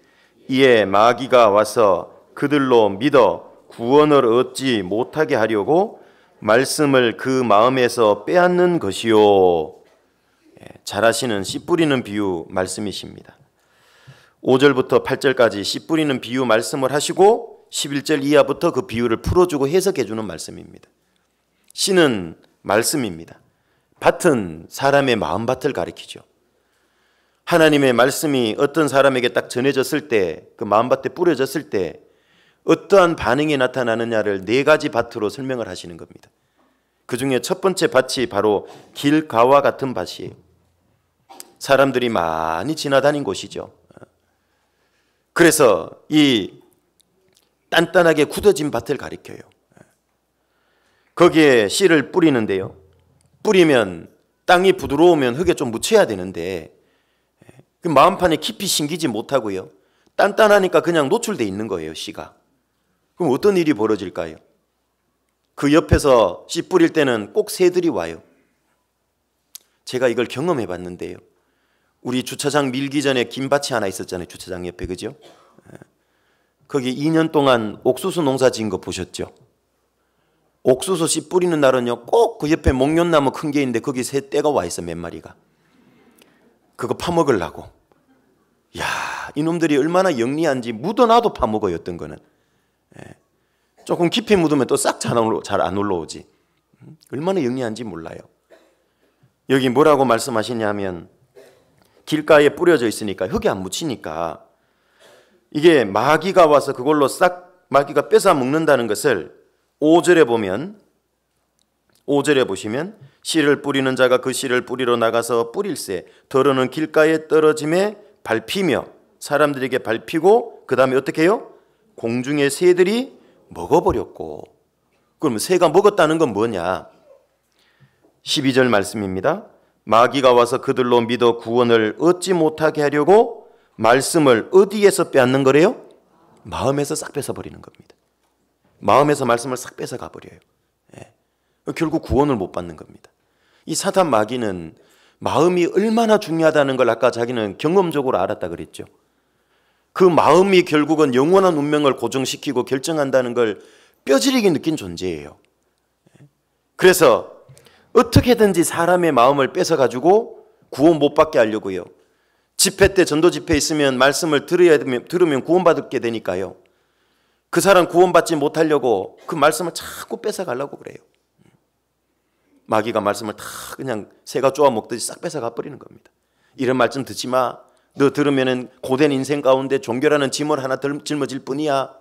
이에 마귀가 와서 그들로 믿어 구원을 얻지 못하게 하려고 말씀을 그 마음에서 빼앗는 것이요. 잘 아시는 씨 뿌리는 비유 말씀이십니다. 5절부터 8절까지 씨 뿌리는 비유 말씀을 하시고 11절 이하부터 그 비유를 풀어주고 해석해 주는 말씀입니다. 씨는 말씀입니다. 밭은 사람의 마음밭을 가리키죠. 하나님의 말씀이 어떤 사람에게 딱 전해졌을 때, 그 마음밭에 뿌려졌을 때 어떠한 반응이 나타나느냐를 4가지 밭으로 설명을 하시는 겁니다. 그 중에 첫 번째 밭이 바로 길가와 같은 밭이에요. 사람들이 많이 지나다닌 곳이죠. 그래서 이 단단하게 굳어진 밭을 가리켜요. 거기에 씨를 뿌리는데요, 뿌리면 땅이 부드러우면 흙에 좀 묻혀야 되는데 그 마음판에 깊이 심기지 못하고요, 단단하니까 그냥 노출돼 있는 거예요, 씨가. 그럼 어떤 일이 벌어질까요? 그 옆에서 씨 뿌릴 때는 꼭 새들이 와요. 제가 이걸 경험해 봤는데요, 우리 주차장 밀기 전에 긴 밭이 하나 있었잖아요, 주차장 옆에. 그죠? 거기 2년 동안 옥수수 농사 지은 거 보셨죠? 옥수수 씨 뿌리는 날은요, 꼭 그 옆에 목련나무 큰 게 있는데 거기 새 떼가 와 있어, 몇 마리가. 그거 파먹으려고. 야, 이놈들이 얼마나 영리한지 묻어놔도 파먹어요. 어떤 거는 조금 깊이 묻으면 또 싹 잘 안 올라오지. 얼마나 영리한지 몰라요. 여기 뭐라고 말씀하시냐면, 길가에 뿌려져 있으니까 흙에 안 묻히니까 이게 마귀가 와서 그걸로 싹 마귀가 뺏어 먹는다는 것을 5절에 보시면 씨를 뿌리는 자가 그 씨를 뿌리러 나가서 뿌릴새 더러는 길가에 떨어짐에 밟히며 사람들에게 밟히고 그 다음에 어떻게 해요? 공중의 새들이 먹어버렸고. 그러면 새가 먹었다는 건 뭐냐? 12절 말씀입니다. 마귀가 와서 그들로 믿어 구원을 얻지 못하게 하려고 말씀을 어디에서 빼앗는 거래요? 마음에서 싹 뺏어버리는 겁니다. 마음에서 말씀을 싹 뺏어가 버려요. 결국 구원을 못 받는 겁니다. 이 사탄 마귀는 마음이 얼마나 중요하다는 걸 아까 자기는 경험적으로 알았다 그랬죠. 그 마음이 결국은 영원한 운명을 고정시키고 결정한다는 걸 뼈저리게 느낀 존재예요. 그래서 어떻게든지 사람의 마음을 뺏어가지고 구원 못 받게 하려고요. 집회 때, 전도 집회 있으면 말씀을 들으면 구원받게 되니까요, 그 사람 구원받지 못하려고 그 말씀을 자꾸 뺏어가려고 그래요. 마귀가 말씀을 다 그냥 새가 쪼아 먹듯이 싹 뺏어가 버리는 겁니다. 이런 말씀 듣지 마. 너 들으면은 고된 인생 가운데 종교라는 짐을 하나 짊어질 뿐이야.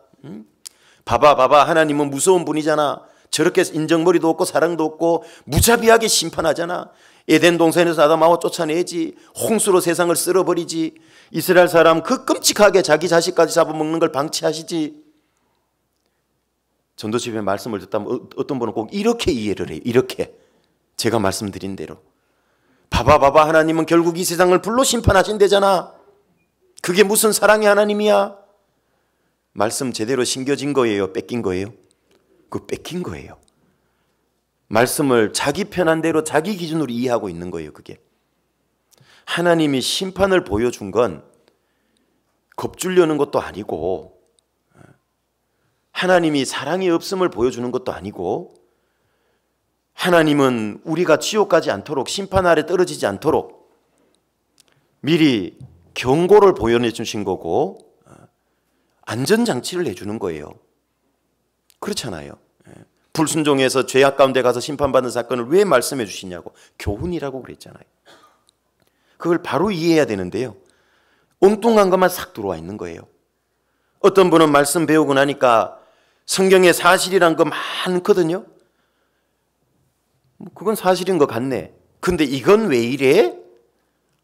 봐봐 하나님은 무서운 분이잖아. 저렇게 인정머리도 없고 사랑도 없고 무자비하게 심판하잖아. 에덴 동산에서 아담하와 쫓아내지, 홍수로 세상을 쓸어버리지, 이스라엘 사람 그 끔찍하게 자기 자식까지 잡아먹는 걸 방치하시지. 전도집의 말씀을 듣다면 어떤 분은 꼭 이렇게 이해를 해요. 이렇게 제가 말씀드린 대로 봐봐 하나님은 결국 이 세상을 불로 심판하신대잖아. 그게 무슨 사랑의 하나님이야? 말씀 제대로 심겨진 거예요? 뺏긴 거예요? 그 뺏긴 거예요. 말씀을 자기 편한 대로 자기 기준으로 이해하고 있는 거예요. 그게 하나님이 심판을 보여준 건 겁주려는 것도 아니고, 하나님이 사랑이 없음을 보여주는 것도 아니고, 하나님은 우리가 지옥 가지 않도록, 심판 아래 떨어지지 않도록 미리 경고를 보여내 주신 거고 안전장치를 해주는 거예요. 그렇잖아요. 불순종해서 죄악 가운데 가서 심판받는 사건을 왜 말씀해 주시냐고. 교훈이라고 그랬잖아요. 그걸 바로 이해해야 되는데요, 엉뚱한 것만 싹 들어와 있는 거예요. 어떤 분은 말씀 배우고 나니까 성경에 사실이란 거 많거든요. 그건 사실인 것 같네. 근데 이건 왜 이래?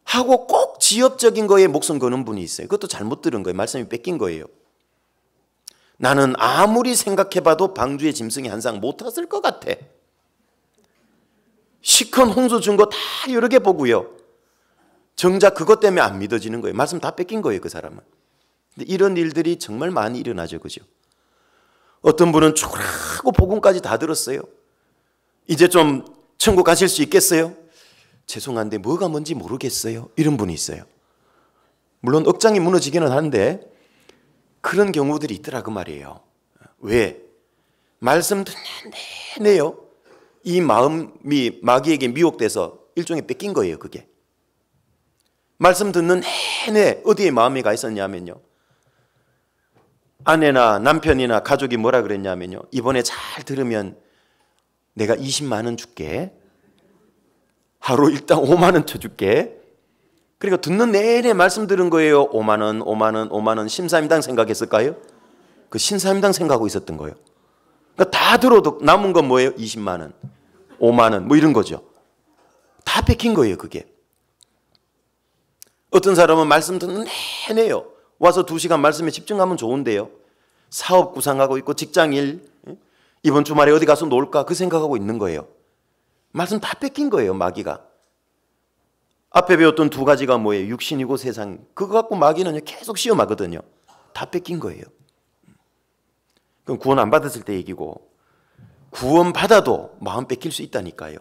하고 꼭 지엽적인 거에 목숨 거는 분이 있어요. 그것도 잘못 들은 거예요. 말씀이 뺏긴 거예요. 나는 아무리 생각해봐도 방주의 짐승이 한 상 못 탔을 것 같아. 시큰 홍수 준 거 다 여러 개 보고요, 정작 그것 때문에 안 믿어지는 거예요. 말씀 다 뺏긴 거예요, 그 사람은. 근데 이런 일들이 정말 많이 일어나죠. 그죠? 어떤 분은 죽으라고 복음까지 다 들었어요. 이제 좀 천국 가실 수 있겠어요? 죄송한데 뭐가 뭔지 모르겠어요. 이런 분이 있어요. 물론 억장이 무너지기는 한데 그런 경우들이 있더라 그 말이에요. 왜? 말씀 듣는 내내요, 이 마음이 마귀에게 미혹돼서 일종의 뺏긴 거예요. 그게 말씀 듣는 내내 어디에 마음이 가 있었냐면요, 아내나 남편이나 가족이 뭐라 그랬냐면요, 이번에 잘 들으면 내가 20만 원 줄게, 하루 일당 5만 원 쳐줄게. 그러니까 듣는 내내 말씀 들은 거예요. 5만 원, 5만 원, 5만 원. 신사임당 생각했을까요? 그 신사임당 생각하고 있었던 거예요. 그러니까 다 들어도 남은 건 뭐예요? 20만 원, 5만 원, 뭐 이런 거죠. 다 뺏긴 거예요. 그게. 어떤 사람은 말씀 듣는 내내요, 와서 2시간 말씀에 집중하면 좋은데요, 사업 구상하고 있고 직장일, 이번 주말에 어디 가서 놀까 그 생각하고 있는 거예요. 말씀 다 뺏긴 거예요. 마귀가. 앞에 배웠던 2가지가 뭐예요? 육신이고 세상. 그거 갖고 마귀는 계속 시험하거든요. 다 뺏긴 거예요. 그럼 구원 안 받았을 때 얘기고, 구원 받아도 마음 뺏길 수 있다니까요.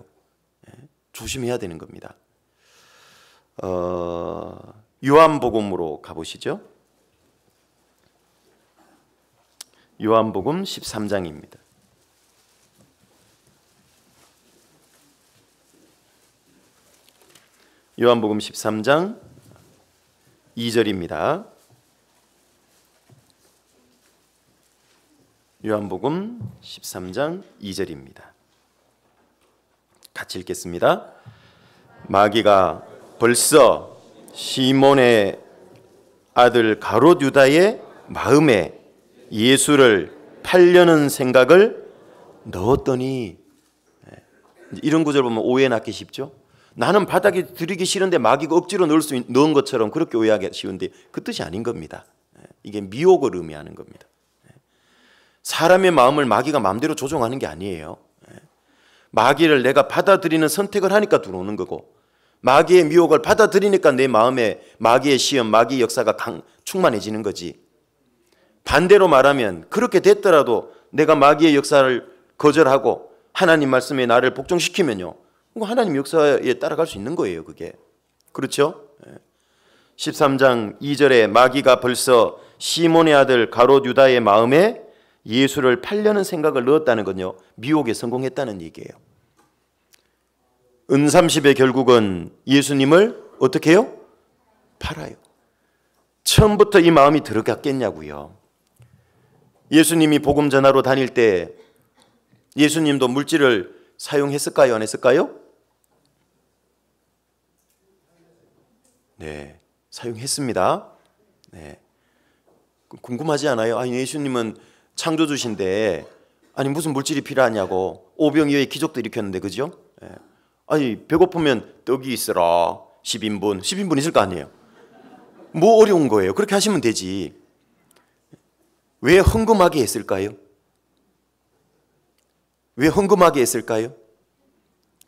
조심해야 되는 겁니다. 요한복음으로 가보시죠. 요한복음 13장입니다. 요한복음 13장 2절입니다. 요한복음 13장 2절입니다. 같이 읽겠습니다. 마귀가 벌써 시몬의 아들 가롯 유다의 마음에 예수를 팔려는 생각을 넣었더니, 이런 구절 보면 오해 낳기 쉽죠. 나는 바닥에 들이기 싫은데 마귀가 억지로 넣은 것처럼 그렇게 오해하기 쉬운데 그 뜻이 아닌 겁니다. 이게 미혹을 의미하는 겁니다. 사람의 마음을 마귀가 마음대로 조종하는 게 아니에요. 마귀를 내가 받아들이는 선택을 하니까 들어오는 거고, 마귀의 미혹을 받아들이니까 내 마음에 마귀의 시험, 마귀의 역사가 충만해지는 거지. 반대로 말하면 그렇게 됐더라도 내가 마귀의 역사를 거절하고 하나님 말씀에 나를 복종시키면요, 하나님 역사에 따라갈 수 있는 거예요. 그게. 그렇죠? 13장 2절에 마귀가 벌써 시몬의 아들 가롯 유다의 마음에 예수를 팔려는 생각을 넣었다는 건요, 미혹에 성공했다는 얘기예요. 은삼십의 결국은 예수님을 어떻게 해요? 팔아요. 처음부터 이 마음이 들어갔겠냐고요. 예수님이 복음 전하러 다닐 때 예수님도 물질을 사용했을까요? 안 했을까요? 네, 사용했습니다. 네. 궁금하지 않아요? 아니, 예수님은 창조주신데 아니 무슨 물질이 필요하냐고 오병이어의 기적도 일으켰는데, 그죠? 네. 아니 배고프면 떡이 있어라 10인분 있을 거 아니에요. 뭐 어려운 거예요. 그렇게 하시면 되지. 왜 헌금하게 했을까요? 왜 헌금하게 했을까요?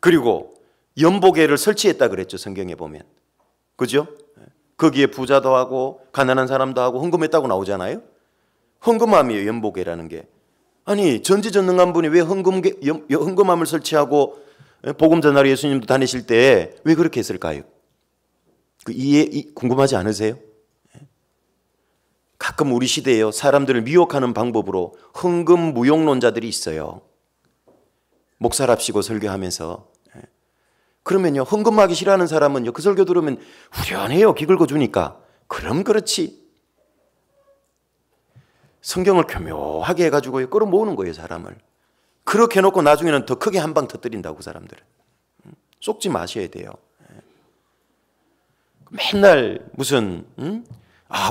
그리고 연보계를 설치했다 그랬죠. 성경에 보면. 그죠? 거기에 부자도 하고 가난한 사람도 하고 헌금했다고 나오잖아요. 헌금함이에요. 연보계라는 게. 아니 전지전능한 분이 왜 헌금함을 설치하고 복음 전하러 예수님도 다니실 때 왜 그렇게 했을까요? 그 궁금하지 않으세요? 가끔 우리 시대에요. 사람들을 미혹하는 방법으로 헌금 무용론자들이 있어요. 목사랍시고 설교하면서. 그러면요, 헌금하기 싫어하는 사람은요, 그 설교 들으면 후련해요. 귀 긁어주니까. 그럼 그렇지. 성경을 교묘하게 해가지고 끌어모으는 거예요, 사람을. 그렇게 해놓고 나중에는 더 크게 한 방 터뜨린다고, 그 사람들은. 속지 마셔야 돼요. 맨날 무슨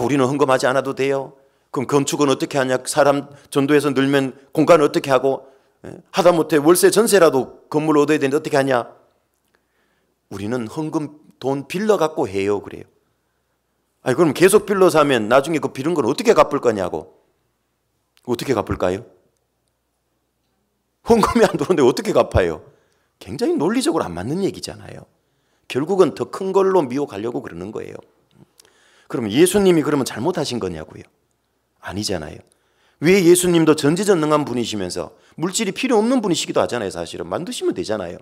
우리는 헌금하지 않아도 돼요. 그럼 건축은 어떻게 하냐? 사람 전도해서 늘면 공간을 어떻게 하고 하다못해 월세 전세라도 건물 얻어야 되는데 어떻게 하냐? 우리는 헌금 돈 빌려갖고 해요. 그래요. 아니 그럼 계속 빌려서 하면 나중에 그 빌은 건 어떻게 갚을 거냐고. 어떻게 갚을까요? 헌금이 안 들어오는데 어떻게 갚아요? 굉장히 논리적으로 안 맞는 얘기잖아요. 결국은 더 큰 걸로 미혹하려고 그러는 거예요. 그럼 예수님이 그러면 잘못하신 거냐고요? 아니잖아요. 왜 예수님도 전지전능한 분이시면서 물질이 필요 없는 분이시기도 하잖아요. 사실은 만드시면 되잖아요.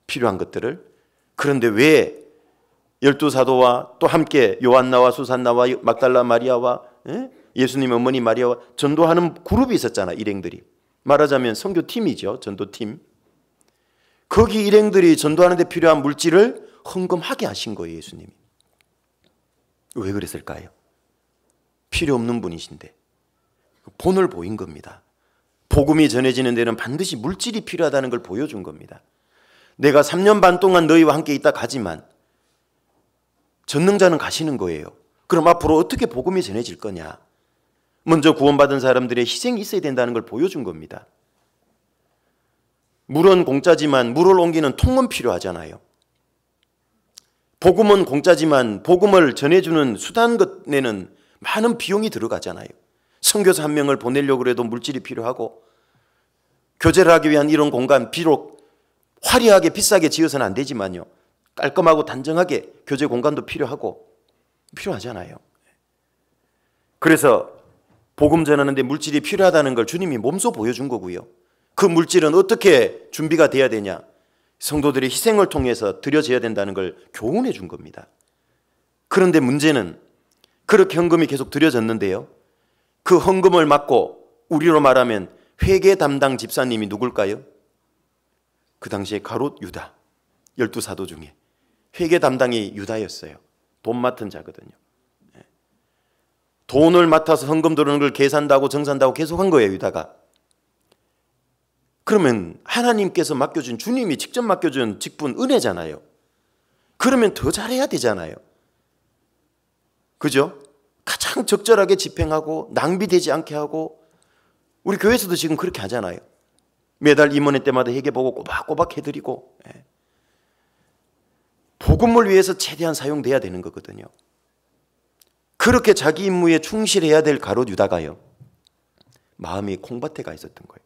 필요한 것들을. 그런데 왜 12사도와 또 함께 요한나와 수산나와 막달라 마리아와 예수님 어머니 마리아와 전도하는 그룹이 있었잖아요. 일행들이. 말하자면 선교팀이죠. 전도팀. 거기 일행들이 전도하는 데 필요한 물질을 헌금하게 하신 거예요. 예수님이. 왜 그랬을까요? 필요 없는 분이신데 본을 보인 겁니다. 복음이 전해지는 데는 반드시 물질이 필요하다는 걸 보여준 겁니다. 내가 3년 반 동안 너희와 함께 있다 가지만 전능자는 가시는 거예요. 그럼 앞으로 어떻게 복음이 전해질 거냐? 먼저 구원받은 사람들의 희생이 있어야 된다는 걸 보여준 겁니다. 물은 공짜지만 물을 옮기는 통은 필요하잖아요. 복음은 공짜지만 복음을 전해주는 수단 것에는 많은 비용이 들어가잖아요. 선교사 한 명을 보내려고 해도 물질이 필요하고 교제를 하기 위한 이런 공간 비록 화려하게 비싸게 지어서는 안 되지만요. 깔끔하고 단정하게 교제 공간도 필요하잖아요. 그래서 복음 전하는데 물질이 필요하다는 걸 주님이 몸소 보여준 거고요. 그 물질은 어떻게 준비가 돼야 되냐? 성도들의 희생을 통해서 드려져야 된다는 걸 교훈해 준 겁니다. 그런데 문제는 그렇게 헌금이 계속 드려졌는데요. 그 헌금을 맡고 우리로 말하면 회계 담당 집사님이 누굴까요? 그 당시에 가롯 유다, 12사도 중에 회계 담당이 유다였어요. 돈 맡은 자거든요. 돈을 맡아서 헌금 들어오는 걸 계산하고 정산하고 계속 한 거예요. 유다가. 그러면 하나님께서 맡겨준, 주님이 직접 맡겨준 직분 은혜잖아요. 그러면 더 잘해야 되잖아요. 그죠? 가장 적절하게 집행하고 낭비되지 않게 하고, 우리 교회에서도 지금 그렇게 하잖아요. 매달 임원회 때마다 회계 보고 꼬박꼬박 해드리고, 복음을 위해서 최대한 사용돼야 되는 거거든요. 그렇게 자기 임무에 충실해야 될 가롯 유다가요, 마음이 콩밭에 가 있었던 거예요.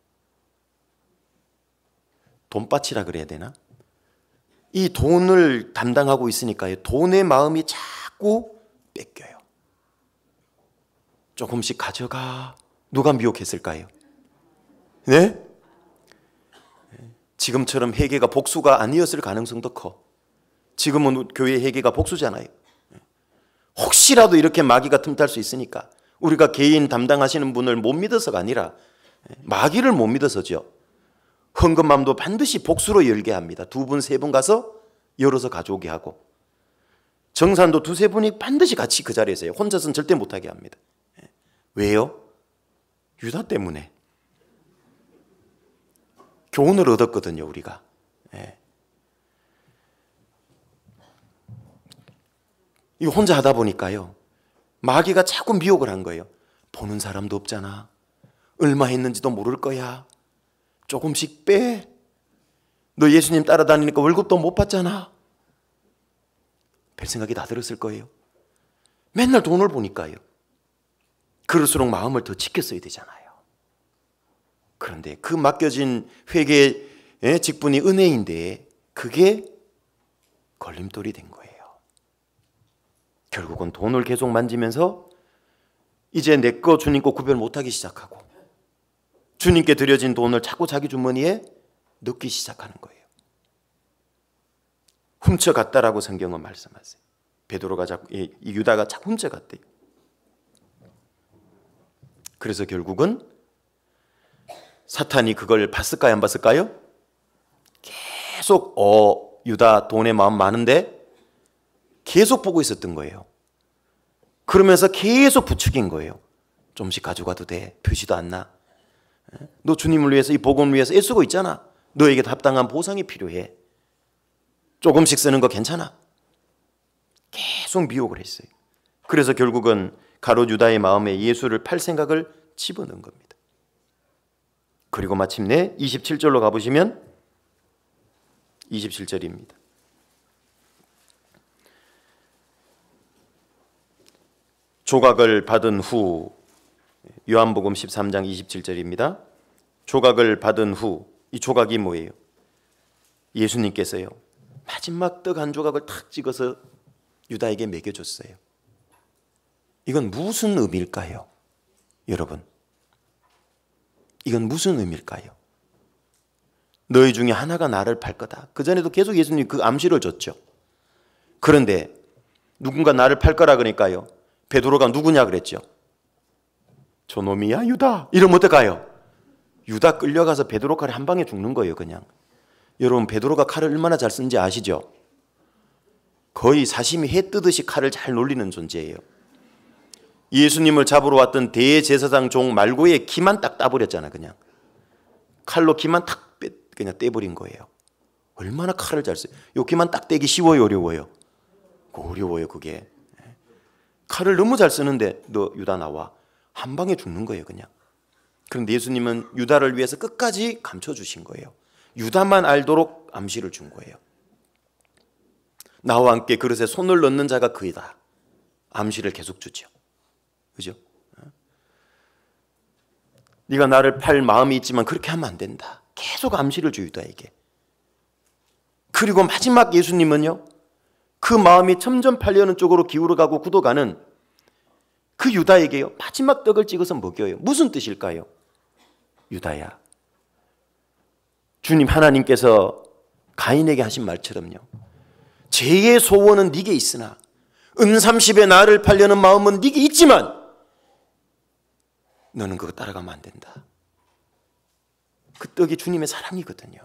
돈밭이라 그래야 되나? 이 돈을 담당하고 있으니까요, 돈의 마음이 자꾸 뺏겨요. 조금씩 가져가. 누가 미혹했을까요? 네? 지금처럼 회계가 복수가 아니었을 가능성도 커. 지금은 교회 회계가 복수잖아요. 혹시라도 이렇게 마귀가 틈탈 수 있으니까 우리가 개인 담당하시는 분을 못 믿어서가 아니라 마귀를 못 믿어서죠. 헌금함도 반드시 복수로 열게 합니다. 2분, 3분 가서 열어서 가져오게 하고, 정산도 2, 3분이 반드시 같이 그 자리에서 해요. 혼자서는 절대 못하게 합니다. 왜요? 유다 때문에. 교훈을 얻었거든요, 우리가. 이거 혼자 하다 보니까요, 마귀가 자꾸 미혹을 한 거예요. 보는 사람도 없잖아. 얼마 했는지도 모를 거야. 조금씩 빼. 너 예수님 따라다니니까 월급도 못 받잖아. 별 생각이 다 들었을 거예요. 맨날 돈을 보니까요. 그럴수록 마음을 더 지켰어야 되잖아요. 그런데 그 맡겨진 회개의 직분이 은혜인데 그게 걸림돌이 된 거예요. 결국은 돈을 계속 만지면서 이제 내 거 주님 거 구별 못하기 시작하고 주님께 드려진 돈을 자꾸 자기 주머니에 넣기 시작하는 거예요. 훔쳐갔다라고 성경은 말씀하세요. 베드로가 자꾸 이 유다가 자꾸 훔쳐갔대요. 그래서 결국은 사탄이 그걸 봤을까요? 안 봤을까요? 계속 유다 돈에 마음 많은데 계속 보고 있었던 거예요. 그러면서 계속 부추긴 거예요. 좀씩 가져가도 돼. 되지도 않나? 너 주님을 위해서 이 복음을 위해서 애쓰고 있잖아. 너에게 합당한 보상이 필요해. 조금씩 쓰는 거 괜찮아? 계속 미혹을 했어요. 그래서 결국은 가룟 유다의 마음에 예수를 팔 생각을 집어넣은 겁니다. 그리고 마침내 27절로 가보시면 27절입니다. 조각을 받은 후, 요한복음 13장 27절입니다. 조각을 받은 후, 이 조각이 뭐예요? 예수님께서요 마지막 떡 한 조각을 탁 찍어서 유다에게 먹여줬어요. 이건 무슨 의미일까요? 여러분, 이건 무슨 의미일까요? 너희 중에 하나가 나를 팔 거다. 그전에도 계속 예수님이 그 암시를 줬죠. 그런데 누군가 나를 팔 거라 그러니까요 베드로가 누구냐 그랬죠. 저놈이야 유다. 이러면 어떡해요? 유다 끌려가서 베드로 칼에 한 방에 죽는 거예요. 그냥. 여러분 베드로가 칼을 얼마나 잘 쓰는지 아시죠? 거의 사시미 해 뜨듯이 칼을 잘 놀리는 존재예요. 예수님을 잡으러 왔던 대제사장 종 말고의 기만 딱 따버렸잖아. 그냥 칼로 기만 탁 그냥 떼버린 거예요. 얼마나 칼을 잘 써요. 요 기만 딱 떼기 쉬워요, 어려워요? 어려워요. 그게 칼을 너무 잘 쓰는데 너 유다 나와. 한 방에 죽는 거예요. 그냥. 그런데 예수님은 유다를 위해서 끝까지 감춰주신 거예요. 유다만 알도록 암시를 준 거예요. 나와 함께 그릇에 손을 넣는 자가 그이다. 암시를 계속 주죠. 그죠? 네가 나를 팔 마음이 있지만 그렇게 하면 안 된다. 계속 암시를 줘 유다에게. 그리고 마지막 예수님은요 그 마음이 점점 팔려는 쪽으로 기울어가고 굳어가는 그 유다에게요 마지막 떡을 찍어서 먹여요. 무슨 뜻일까요? 유다야, 주님 하나님께서 가인에게 하신 말처럼요 죄의 소원은 네게 있으나 은삼십에 나를 팔려는 마음은 네게 있지만 너는 그거 따라가면 안 된다. 그 떡이 주님의 사랑이거든요.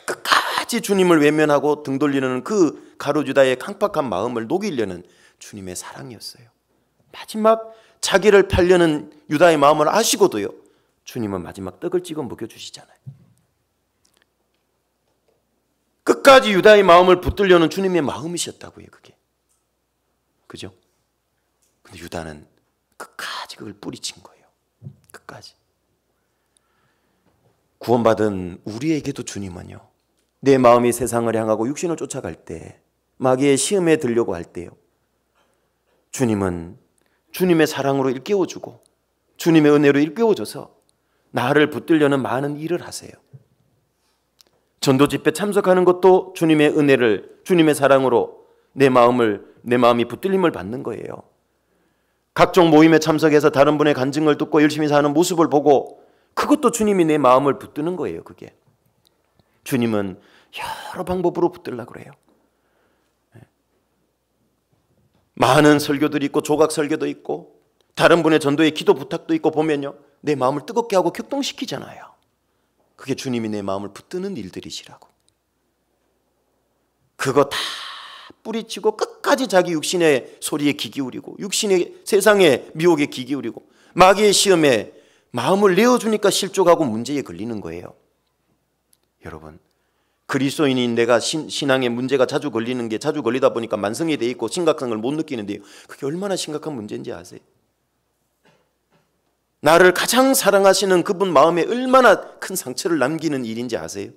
끝까지 주님을 외면하고 등 돌리는 그 가룟 유다의 강팍한 마음을 녹이려는 주님의 사랑이었어요. 마지막 자기를 팔려는 유다의 마음을 아시고도요 주님은 마지막 떡을 찍어 먹여주시잖아요. 끝까지 유다의 마음을 붙들려는 주님의 마음이셨다고요. 그게. 그죠? 근데 유다는 끝까지 그걸 뿌리친 거예요. 끝까지. 구원받은 우리에게도 주님은요 내 마음이 세상을 향하고 육신을 쫓아갈 때 마귀의 시험에 들려고 할 때요 주님은 주님의 사랑으로 일깨워주고 주님의 은혜로 일깨워줘서 나를 붙들려는 많은 일을 하세요. 전도 집회 참석하는 것도 주님의 은혜를 주님의 사랑으로 내 마음이 붙들림을 받는 거예요. 각종 모임에 참석해서 다른 분의 간증을 듣고 열심히 사는 모습을 보고 그것도 주님이 내 마음을 붙드는 거예요. 그게 주님은 여러 방법으로 붙들려고 그래요. 많은 설교들이 있고 조각 설교도 있고 다른 분의 전도의 기도 부탁도 있고 보면요 내 마음을 뜨겁게 하고 격동시키잖아요. 그게 주님이 내 마음을 붙드는 일들이시라고. 그거 다 뿌리치고 끝까지 자기 육신의 소리에 귀 기울이고 육신의 세상의 미혹에 귀 기울이고 마귀의 시험에 마음을 내어주니까 실족하고 문제에 걸리는 거예요. 여러분 그리스도인인 내가 신앙에 문제가 자주 걸리는 게 자주 걸리다 보니까 만성이 돼 있고 심각성을 못 느끼는데요 그게 얼마나 심각한 문제인지 아세요? 나를 가장 사랑하시는 그분 마음에 얼마나 큰 상처를 남기는 일인지 아세요?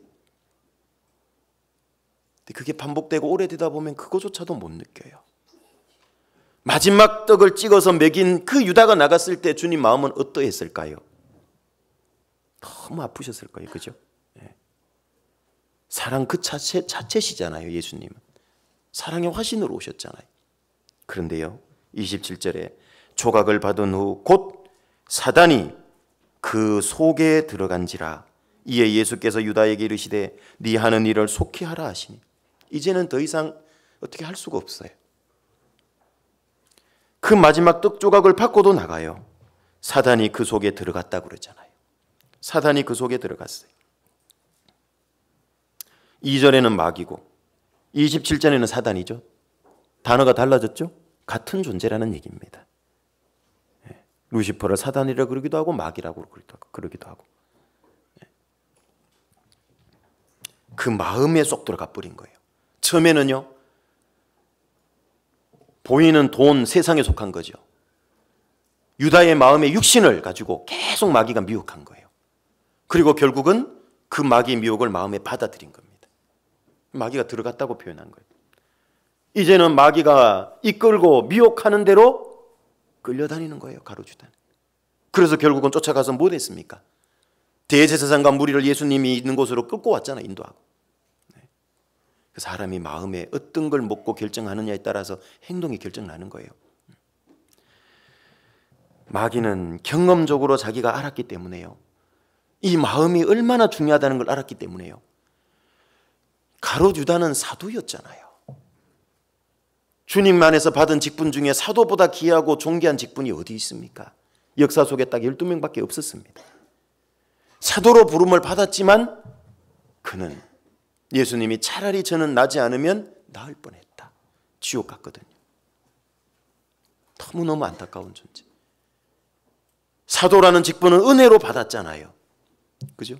그게 반복되고 오래되다 보면 그거조차도 못 느껴요. 마지막 떡을 찍어서 먹인 그 유다가 나갔을 때 주님 마음은 어떠했을까요? 너무 아프셨을 거예요. 그죠? 예. 사랑 그 자체시잖아요. 예수님은 사랑의 화신으로 오셨잖아요. 그런데요, 27절에 조각을 받은 후 곧 사단이 그 속에 들어간지라. 이에 예수께서 유다에게 이르시되 네 하는 일을 속히 하라 하시니. 이제는 더 이상 어떻게 할 수가 없어요. 그 마지막 떡 조각을 받고도 나가요. 사단이 그 속에 들어갔다고 그러잖아요. 사단이 그 속에 들어갔어요. 2절에는 마귀고 27절에는 사단이죠. 단어가 달라졌죠? 같은 존재라는 얘기입니다. 루시퍼를 사단이라고 그러기도 하고 마귀라고 그러기도 하고. 그 마음에 쏙 들어가 버린 거예요. 처음에는요, 보이는 돈, 세상에 속한 거죠. 유다의 마음의 육신을 가지고 계속 마귀가 미혹한 거예요. 그리고 결국은 그 마귀의 미혹을 마음에 받아들인 겁니다. 마귀가 들어갔다고 표현한 거예요. 이제는 마귀가 이끌고 미혹하는 대로 끌려다니는 거예요. 가로주단. 그래서 결국은 쫓아가서 뭐 했습니까? 대제사장과 무리를 예수님이 있는 곳으로 끌고 왔잖아요. 인도하고. 그 사람이 마음에 어떤 걸 먹고 결정하느냐에 따라서 행동이 결정나는 거예요. 마귀는 경험적으로 자기가 알았기 때문에요. 이 마음이 얼마나 중요하다는 걸 알았기 때문에요. 가롯유다는 사도였잖아요. 주님 안에서 받은 직분 중에 사도보다 귀하고 존귀한 직분이 어디 있습니까? 역사 속에 딱 12명밖에 없었습니다. 사도로 부름을 받았지만 그는 예수님이 차라리 저는 나지 않으면 나을 뻔했다. 지옥 갔거든요. 너무너무 안타까운 존재. 사도라는 직분은 은혜로 받았잖아요. 그죠?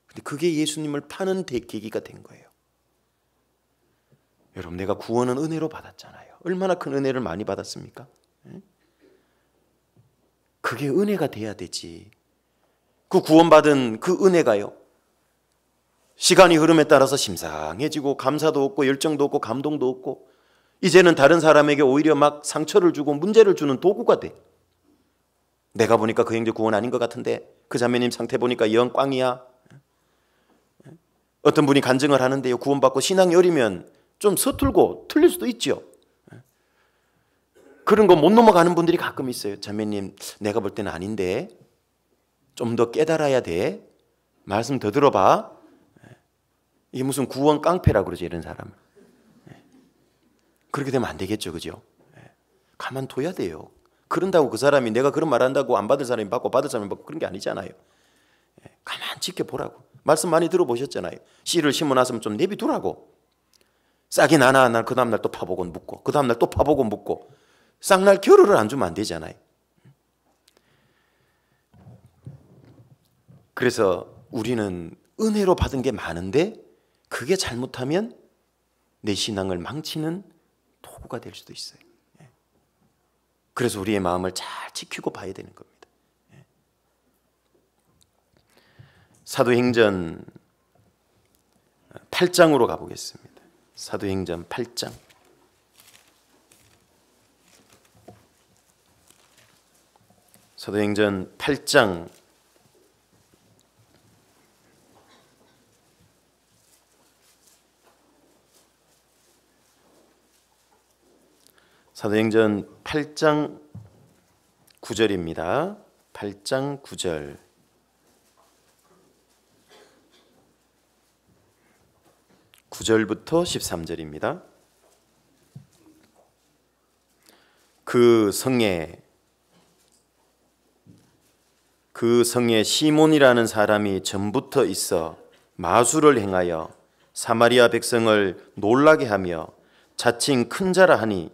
근데 그게 예수님을 파는 계기가 된 거예요. 여러분, 내가 구원은 은혜로 받았잖아요. 얼마나 큰 은혜를 많이 받았습니까? 그게 은혜가 돼야 되지. 그 구원받은 그 은혜가요, 시간이 흐름에 따라서 심상해지고 감사도 없고 열정도 없고 감동도 없고 이제는 다른 사람에게 오히려 막 상처를 주고 문제를 주는 도구가 돼. 내가 보니까 그 형제 구원 아닌 것 같은데 그 자매님 상태 보니까 영 꽝이야. 어떤 분이 간증을 하는데요, 구원받고 신앙이 어리면 좀 서툴고 틀릴 수도 있죠. 그런 거 못 넘어가는 분들이 가끔 있어요. 자매님, 내가 볼 때는 아닌데 좀 더 깨달아야 돼. 말씀 더 들어봐. 이게 무슨 구원 깡패라 그러죠, 이런 사람. 그렇게 되면 안 되겠죠, 그죠? 가만둬야 돼요. 그런다고 그 사람이 내가 그런 말 한다고 안 받을 사람이 받고 받을 사람이 받고 그런 게 아니잖아요. 가만 지켜보라고. 말씀 많이 들어보셨잖아요. 씨를 심어놨으면 좀 내비두라고. 싹이 나나 안 나, 그 다음날 또 파보고 묻고 그 다음날 또 파보고 묻고 싹날 겨를을 안 주면 안 되잖아요. 그래서 우리는 은혜로 받은 게 많은데 그게 잘못하면 내 신앙을 망치는 도구가 될 수도 있어요. 그래서 우리의 마음을 잘 지키고 봐야 되는 겁니다. 사도행전 8장으로 가보겠습니다. 사도행전 8장. 사도행전 8장 사도행전 8장 9절입니다. 8장 9절. (9절부터) (13절입니다) 그 성에 시몬이라는 사람이 전부터 있어 마술을 행하여 사마리아 백성을 놀라게 하며 자칭 큰 자라 하니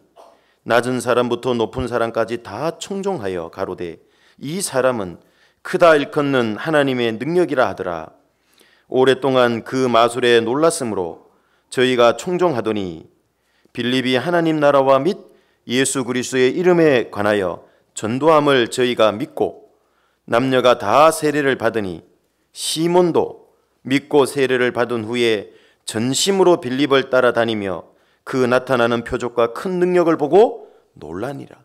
낮은 사람부터 높은 사람까지 다 청종하여 가로되 이 사람은 크다 일컫는 하나님의 능력이라 하더라. 오랫동안 그 마술에 놀랐으므로 저희가 청종하더니 빌립이 하나님 나라와 및 예수 그리스도의 이름에 관하여 전도함을 저희가 믿고 남녀가 다 세례를 받으니 시몬도 믿고 세례를 받은 후에 전심으로 빌립을 따라다니며 그 나타나는 표적과 큰 능력을 보고 놀라니라.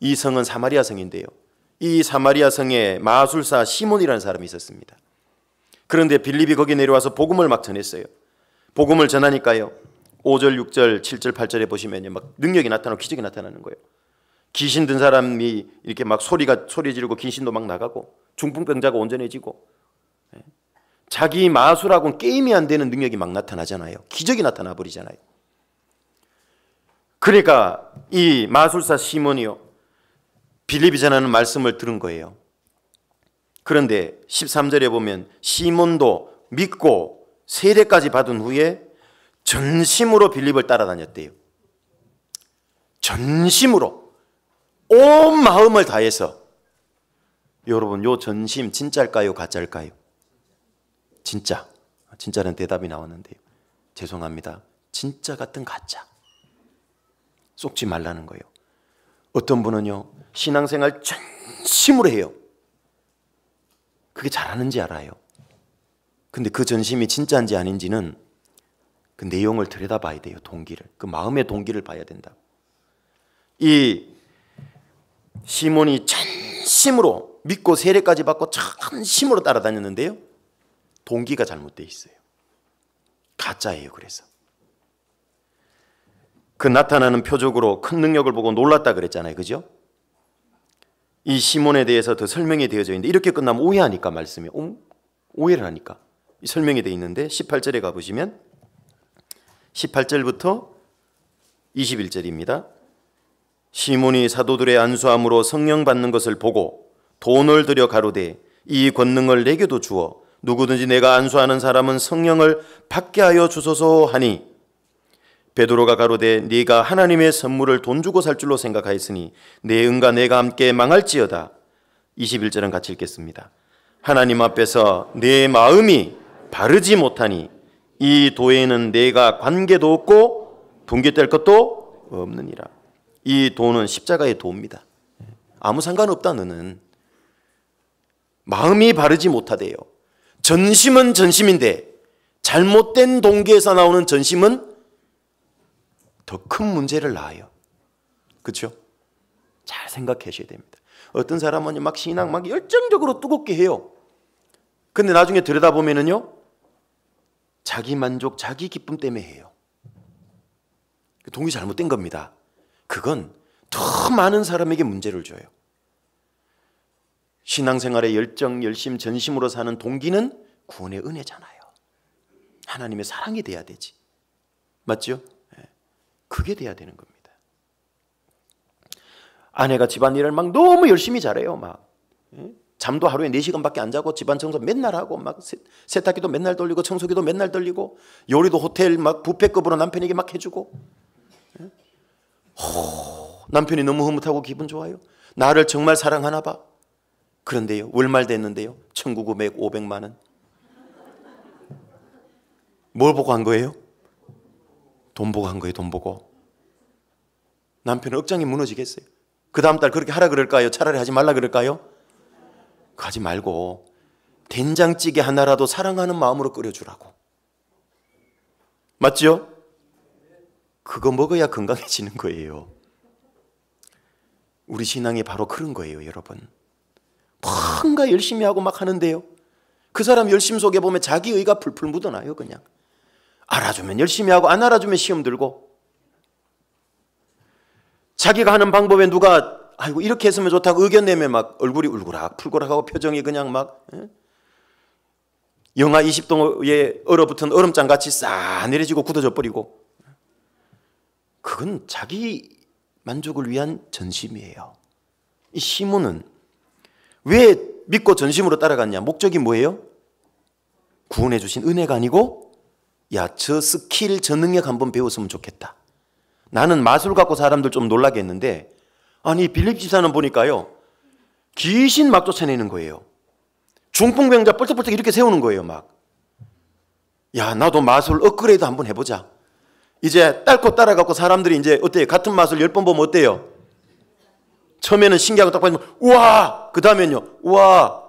이 성은 사마리아 성인데요, 이 사마리아 성에 마술사 시몬이라는 사람이 있었습니다. 그런데 빌립이 거기 내려와서 복음을 막 전했어요. 복음을 전하니까요, 5절, 6절, 7절, 8절에 보시면요, 막 능력이 나타나고 기적이 나타나는 거예요. 귀신 든 사람이 이렇게 막 소리 지르고 귀신도 막 나가고, 중풍병자가 온전해지고, 자기 마술하고는 게임이 안 되는 능력이 막 나타나잖아요. 기적이 나타나 버리잖아요. 그러니까 이 마술사 시몬이요, 빌립이 전하는 말씀을 들은 거예요. 그런데 13절에 보면 시몬도 믿고 세례까지 받은 후에 전심으로 빌립을 따라다녔대요. 전심으로, 온 마음을 다해서. 여러분, 요 전심 진짜일까요, 가짜일까요? 진짜는 대답이 나왔는데요, 죄송합니다, 진짜 같은 가짜. 속지 말라는 거예요. 어떤 분은요, 신앙생활 전심으로 해요. 그게 잘하는지 알아요. 근데 그 전심이 진짜인지 아닌지는 그 내용을 들여다봐야 돼요. 동기를, 그 마음의 동기를 봐야 된다. 이 시몬이 전심으로 믿고 세례까지 받고 전심으로 따라다녔는데요, 동기가 잘못되어 있어요. 가짜예요. 그래서 그 나타나는 표적으로 큰 능력을 보고 놀랐다 그랬잖아요. 그죠? 이 시몬에 대해서 더 설명이 되어져 있는데, 이렇게 끝나면 오해하니까, 말씀이 오해를 하니까 설명이 되어 있는데, 18절에 가보시면 18절부터 21절입니다. 시몬이 사도들의 안수함으로 성령 받는 것을 보고 돈을 들여 가로되 이 권능을 내게도 주어 누구든지 내가 안수하는 사람은 성령을 받게 하여 주소서 하니, 베드로가 가로되 네가 하나님의 선물을 돈 주고 살 줄로 생각하였으니 내 은과 내가 함께 망할지어다. 21절은 같이 읽겠습니다. 하나님 앞에서 내 마음이 바르지 못하니 이 도에는 내가 관계도 없고 분개될 것도 없느니라. 이 도는 십자가의 도입니다. 아무 상관없다. 너는 마음이 바르지 못하대요. 전심은 전심인데 잘못된 동기에서 나오는 전심은 더 큰 문제를 낳아요. 그렇죠? 잘 생각하셔야 됩니다. 어떤 사람은 막 신앙 막 열정적으로 뜨겁게 해요. 근데 나중에 들여다보면은요, 자기 만족, 자기 기쁨 때문에 해요. 동기 잘못된 겁니다. 그건 더 많은 사람에게 문제를 줘요. 신앙생활의 열정, 열심, 전심으로 사는 동기는 구원의 은혜잖아요. 하나님의 사랑이 돼야 되지. 맞죠? 그게 돼야 되는 겁니다. 아내가 집안일을 막 너무 열심히 잘해요. 막 잠도 하루에 4시간밖에 안 자고 집안 청소 맨날 하고, 막 세탁기도 맨날 돌리고 청소기도 맨날 돌리고 요리도 호텔 막 뷔페급으로 남편에게 막 해주고. 남편이 너무 흐뭇하고 기분 좋아요. 나를 정말 사랑하나 봐. 그런데요, 월말 됐는데요, 1,900, 500만 원. 뭘 보고 한 거예요? 돈 보고 한 거예요. 돈 보고. 남편은 억장이 무너지겠어요. 그 다음 달 그렇게 하라 그럴까요? 차라리 하지 말라 그럴까요? 하지 말고 된장찌개 하나라도 사랑하는 마음으로 끓여주라고. 맞죠? 그거 먹어야 건강해지는 거예요. 우리 신앙이 바로 그런 거예요, 여러분. 뭔가 열심히 하고 막 하는데요, 그 사람 열심 속에 보면 자기 의가 풀풀 묻어나요. 그냥 알아주면 열심히 하고 안 알아주면 시험 들고, 자기가 하는 방법에 누가 아이고 이렇게 했으면 좋다고 의견 내면 막 얼굴이 울그락 풀그락하고 표정이 그냥 막 영하 20도에 얼어붙은 얼음장같이 싸늘해지고 굳어져 버리고. 그건 자기 만족을 위한 전심이에요. 이 시몬은 왜 믿고 전심으로 따라갔냐? 목적이 뭐예요? 구원해 주신 은혜가 아니고, 야, 저 스킬, 저 능력 한번 배웠으면 좋겠다. 나는 마술 갖고 사람들 좀 놀라게 했는데, 아니 빌립 집사는 보니까요, 귀신 막 쫓아내는 거예요. 중풍병자 뻘떡뻘떡 이렇게 세우는 거예요. 막, 야, 나도 마술 업그레이드 한번 해보자. 이제 딸고 따라갖고 사람들이 이제 어때요? 같은 마술 10번 보면 어때요? 처음에는 신기하고 딱 보면 우와, 그 다음엔요 우와,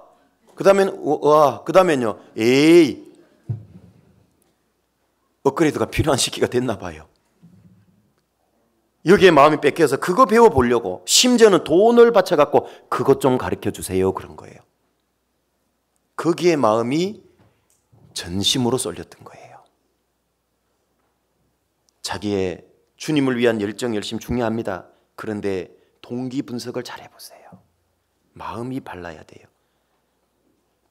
그 다음엔 우와, 그 다음엔요 에이. 업그레이드가 필요한 시기가 됐나 봐요. 여기에 마음이 뺏겨서 그거 배워보려고 심지어는 돈을 바쳐갖고 그것 좀 가르쳐주세요 그런 거예요. 거기에 마음이 전심으로 쏠렸던 거예요. 자기의 주님을 위한 열정, 열심 중요합니다. 그런데 동기 분석을 잘 해보세요. 마음이 발라야 돼요.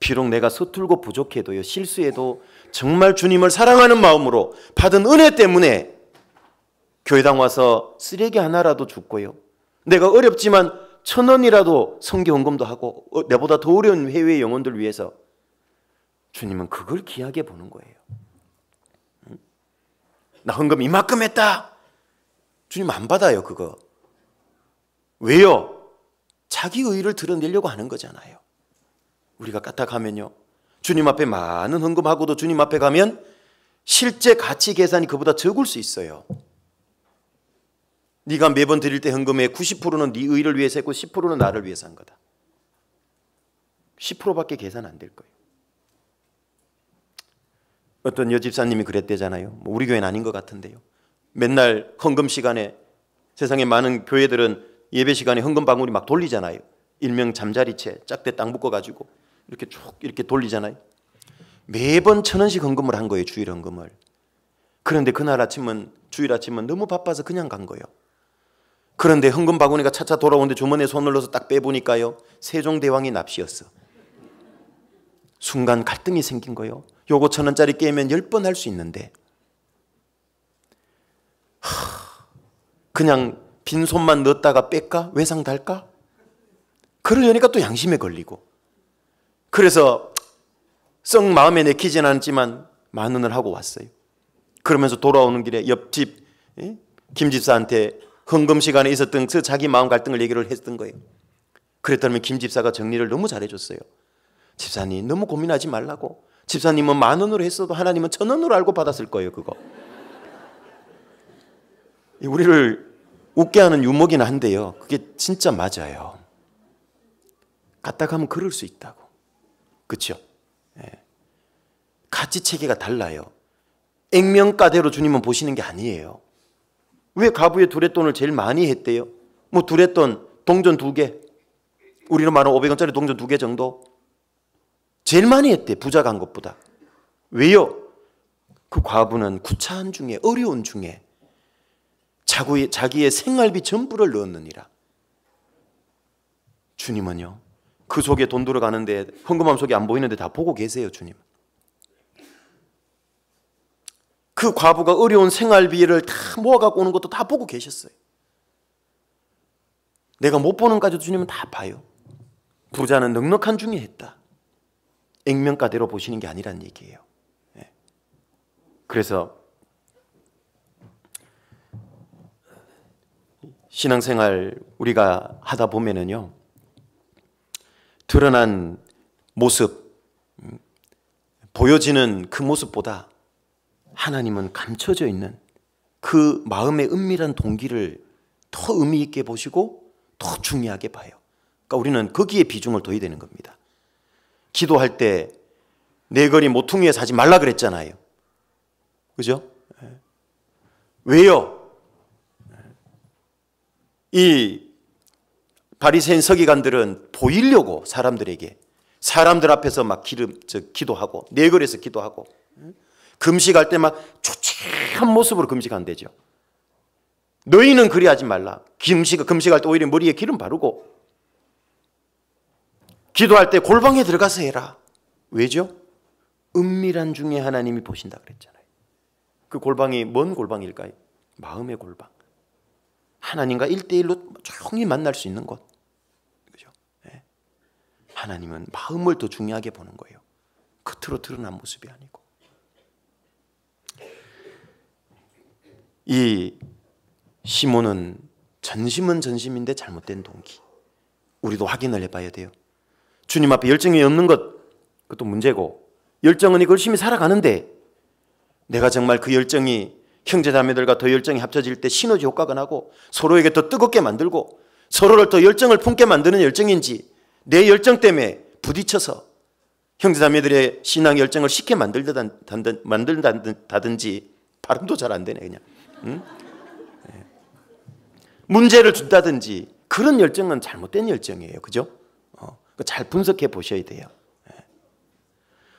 비록 내가 서툴고 부족해도요, 실수해도 정말 주님을 사랑하는 마음으로 받은 은혜 때문에 교회당 와서 쓰레기 하나라도 줍고요, 내가 어렵지만 1,000원이라도 선교 헌금도 하고 내보다 더 어려운 해외 영혼들 위해서 주님은 그걸 귀하게 보는 거예요. 나 헌금 이만큼 했다. 주님 안 받아요 그거. 왜요? 자기 의의를 드러내려고 하는 거잖아요. 우리가 까딱하면요, 주님 앞에 많은 헌금하고도 주님 앞에 가면 실제 가치 계산이 그보다 적을 수 있어요. 네가 매번 드릴 때 헌금의 90%는 네 의의를 위해서 했고 10%는 나를 위해서 한 거다. 10%밖에 계산 안 될 거예요. 어떤 여집사님이 그랬대잖아요. 우리 교회는 아닌 것 같은데요, 맨날 헌금 시간에 세상에 많은 교회들은 예배 시간에 헌금 방울이 막 돌리잖아요. 일명 잠자리채 짝대 땅 묶어가지고 이렇게 쭉 이렇게 돌리잖아요. 매번 1,000원씩 헌금을 한 거예요, 주일 헌금을. 그런데 그날 아침은, 주일 아침은 너무 바빠서 그냥 간 거예요. 그런데 헌금 바구니가 차차 돌아오는데 주머니에 손을 넣어서 딱 빼보니까요, 세종대왕이 납시였어. 순간 갈등이 생긴 거예요. 요거 1,000원짜리 깨면 10번 할 수 있는데 그냥 빈손만 넣었다가 뺄까? 외상 달까? 그러려니까 또 양심에 걸리고, 그래서 썩 마음에 내키진 않지만 10,000원을 하고 왔어요. 그러면서 돌아오는 길에 옆집 김 집사한테 헌금 시간에 있었던 그 자기 마음 갈등을 얘기를 했던 거예요. 그랬더니 김 집사가 정리를 너무 잘해줬어요. 집사님 너무 고민하지 말라고. 집사님은 10,000원으로 했어도 하나님은 1,000원으로 알고 받았을 거예요 그거. 우리를 웃게 하는 유머긴 한데요, 그게 진짜 맞아요. 까딱하면 그럴 수 있다고. 그렇죠? 가치체계가 달라요. 액면가대로 주님은 보시는 게 아니에요. 왜 가부의 두레돈을 제일 많이 했대요? 뭐 두레돈 동전 2개, 우리로 말하면 500원짜리 동전 2개 정도 제일 많이 했대, 부자가 한 것보다. 왜요? 그 과부는 구차한 중에, 어려운 중에 자기의 생활비 전부를 넣었느니라. 주님은요, 그 속에 돈 들어가는데 헌금함 속에 안 보이는데 다 보고 계세요. 주님. 그 과부가 어려운 생활비를 다 모아갖고 오는 것도 다 보고 계셨어요. 내가 못 보는 까지도 주님은 다 봐요. 부자는 넉넉한 중에 했다. 액면가대로 보시는 게 아니란 얘기예요. 그래서 신앙생활 우리가 하다 보면은요, 드러난 모습, 보여지는 그 모습보다 하나님은 감춰져 있는 그 마음의 은밀한 동기를 더 의미 있게 보시고 더 중요하게 봐요. 그러니까 우리는 거기에 비중을 둬야 되는 겁니다. 기도할 때 내거리 모퉁이에 사지 말라 그랬잖아요. 그죠? 왜요? 이 바리새인 서기관들은 보이려고 사람들 앞에서 막 기도하고 내거리에서 기도하고 금식할 때 막 초췌한 모습으로 금식한대죠. 너희는 그리 하지 말라. 금식할 때 오히려 머리에 기름 바르고 기도할 때 골방에 들어가서 해라. 왜죠? 은밀한 중에 하나님이 보신다 그랬잖아요. 그 골방이 뭔 골방일까요? 마음의 골방. 하나님과 1대1로 조용히 만날 수 있는 곳. 그죠? 네. 하나님은 마음을 더 중요하게 보는 거예요. 겉으로 드러난 모습이 아니고. 이 시몬은 전심은 전심인데 잘못된 동기. 우리도 확인을 해봐야 돼요. 주님 앞에 열정이 없는 것, 그것도 문제고, 열정은 이걸 열심히 살아가는데 내가 정말 그 열정이 형제자매들과 더 열정이 합쳐질 때 시너지 효과가 나고 서로에게 더 뜨겁게 만들고 서로를 더 열정을 품게 만드는 열정인지, 내 열정 때문에 부딪혀서 형제자매들의 신앙 열정을 쉽게 만들다든지 발음도 잘 안 되네 그냥. 응? 네. 문제를 준다든지 그런 열정은 잘못된 열정이에요. 그죠? 잘 분석해 보셔야 돼요. 네.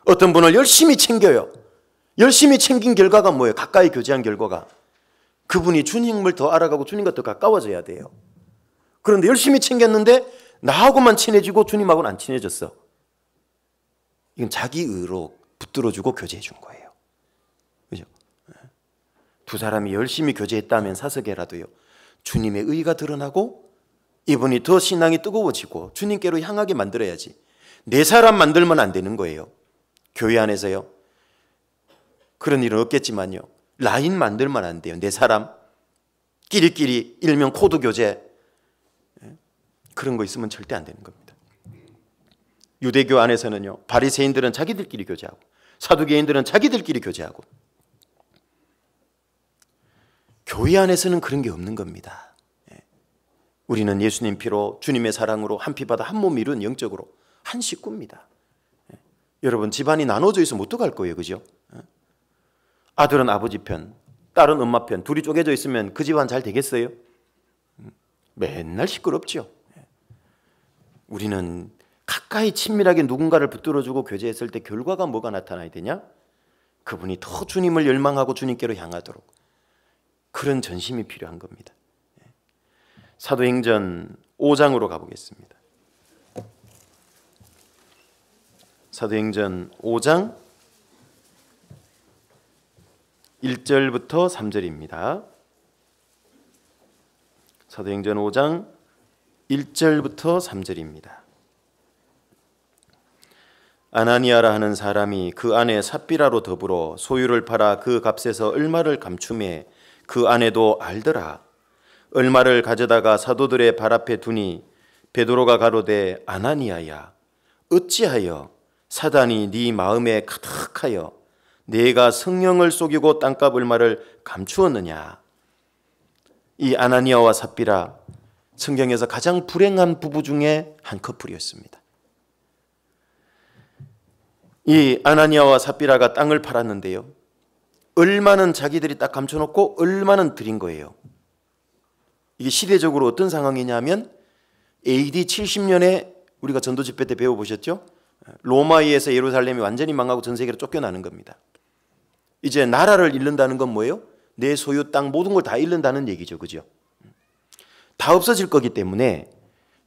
어떤 분을 열심히 챙겨요. 열심히 챙긴 결과가 뭐예요? 가까이 교제한 결과가 그분이 주님을 더 알아가고 주님과 더 가까워져야 돼요. 그런데 열심히 챙겼는데 나하고만 친해지고 주님하고는 안 친해졌어. 이건 자기 의로 붙들어주고 교제해 준 거예요. 그죠? 두 사람이 열심히 교제했다면 사석에라도요, 주님의 의가 드러나고 이분이 더 신앙이 뜨거워지고 주님께로 향하게 만들어야지. 네 사람 만들면 안 되는 거예요. 교회 안에서요. 그런 일은 없겠지만요, 라인 만들면 안 돼요. 네 사람 끼리끼리 일명 코드 교제, 그런 거 있으면 절대 안 되는 겁니다. 유대교 안에서는요, 바리새인들은 자기들끼리 교제하고 사두개인들은 자기들끼리 교제하고, 교회 안에서는 그런 게 없는 겁니다. 우리는 예수님 피로 주님의 사랑으로 한 피 받아 한 몸 이룬 영적으로 한 식구입니다. 여러분, 집안이 나눠져 있으면 어떡할 거예요? 그죠? 아들은 아버지 편, 딸은 엄마 편, 둘이 쪼개져 있으면 그 집안 잘 되겠어요? 맨날 시끄럽죠. 우리는 가까이 친밀하게 누군가를 붙들어주고 교제했을 때 결과가 뭐가 나타나야 되냐? 그분이 더 주님을 열망하고 주님께로 향하도록 그런 전심이 필요한 겁니다. 사도행전 5장으로 가보겠습니다. 사도행전 5장 1절부터 3절입니다. 사도행전 5장 1절부터 3절입니다. 아나니아라 하는 사람이 그 아내 삽비라로 더불어 소유를 팔아 그 값에서 얼마를 감추매 그 아내도 알더라. 얼마를 가져다가 사도들의 발 앞에 두니 베드로가 가로되 아나니아야, 어찌하여 사단이 네 마음에 가득하여 네가 성령을 속이고 땅값 얼마를 감추었느냐. 이 아나니아와 삽비라, 성경에서 가장 불행한 부부 중에 한 커플이었습니다. 이 아나니아와 삽비라가 땅을 팔았는데요, 얼마는 자기들이 딱 감춰놓고 얼마는 드린 거예요. 이게 시대적으로 어떤 상황이냐면 AD 70년에 우리가 전도 집회 때 배워보셨죠? 로마에서 예루살렘이 완전히 망하고 전 세계로 쫓겨나는 겁니다. 이제 나라를 잃는다는 건 뭐예요? 내 소유 땅 모든 걸 다 잃는다는 얘기죠. 그죠? 다 없어질 거기 때문에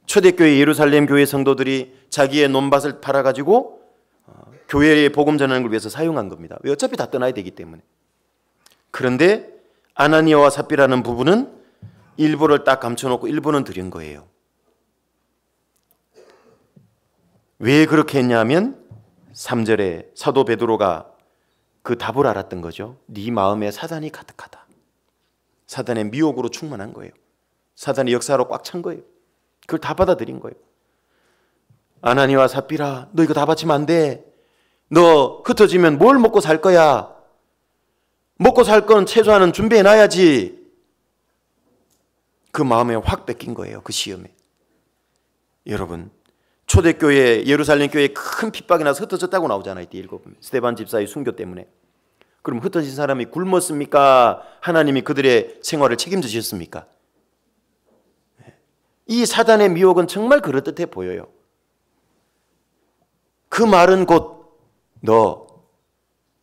초대교회 예루살렘 교회 성도들이 자기의 논밭을 팔아가지고 교회에 복음 전하는 걸 위해서 사용한 겁니다. 왜? 어차피 다 떠나야 되기 때문에. 그런데 아나니아와 삽비라는 부부는 일부를 딱 감춰놓고 일부는 드린 거예요. 왜 그렇게 했냐면 3절에 사도 베드로가 그 답을 알았던 거죠. 네 마음에 사단이 가득하다. 사단의 미혹으로 충만한 거예요. 사단의 역사로 꽉 찬 거예요. 그걸 다 받아들인 거예요. 아나니아와 삽비라, 너 이거 다 바치면 안 돼. 너 흩어지면 뭘 먹고 살 거야? 먹고 살 건 최소한은 준비해놔야지. 그 마음에 확 뺏긴 거예요. 그 시험에. 여러분, 초대교회 예루살렘 교회에 큰 핍박이 나서 흩어졌다고 나오잖아요. 이때 읽어보면 스데반 집사의 순교 때문에. 그럼 흩어진 사람이 굶었습니까? 하나님이 그들의 생활을 책임지셨습니까? 이 사단의 미혹은 정말 그럴듯해 보여요. 그 말은 곧 너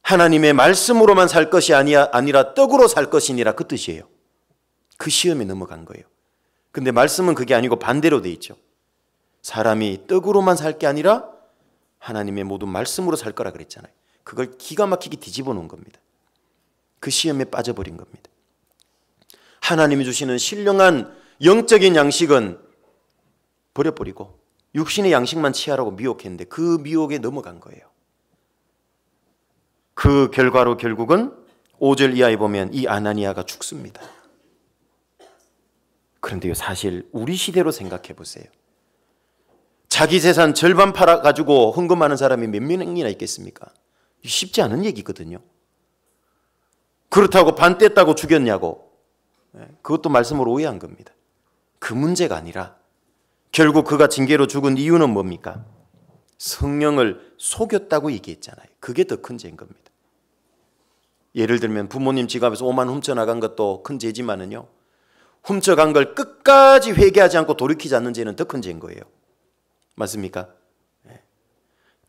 하나님의 말씀으로만 살 것이 아니라 떡으로 살 것이니라, 그 뜻이에요. 그 시험에 넘어간 거예요. 근데 말씀은 그게 아니고 반대로 돼 있죠. 사람이 떡으로만 살 게 아니라 하나님의 모든 말씀으로 살 거라 그랬잖아요. 그걸 기가 막히게 뒤집어 놓은 겁니다. 그 시험에 빠져버린 겁니다. 하나님이 주시는 신령한 영적인 양식은 버려버리고 육신의 양식만 취하라고 미혹했는데 그 미혹에 넘어간 거예요. 그 결과로 결국은 5절 이하에 보면 이 아나니아가 죽습니다. 그런데요, 사실 우리 시대로 생각해 보세요. 자기 재산 절반 팔아가지고 헌금하는 사람이 몇 명이나 있겠습니까? 쉽지 않은 얘기거든요. 그렇다고 반 뗐다고 죽였냐고, 그것도 말씀으로 오해한 겁니다. 그 문제가 아니라 결국 그가 징계로 죽은 이유는 뭡니까? 성령을 속였다고 얘기했잖아요. 그게 더 큰 죄인 겁니다. 예를 들면 부모님 지갑에서 5만 원 훔쳐나간 것도 큰 죄지만은요, 훔쳐간 걸 끝까지 회개하지 않고 돌이키지 않는 죄는 더 큰 죄인 거예요. 맞습니까?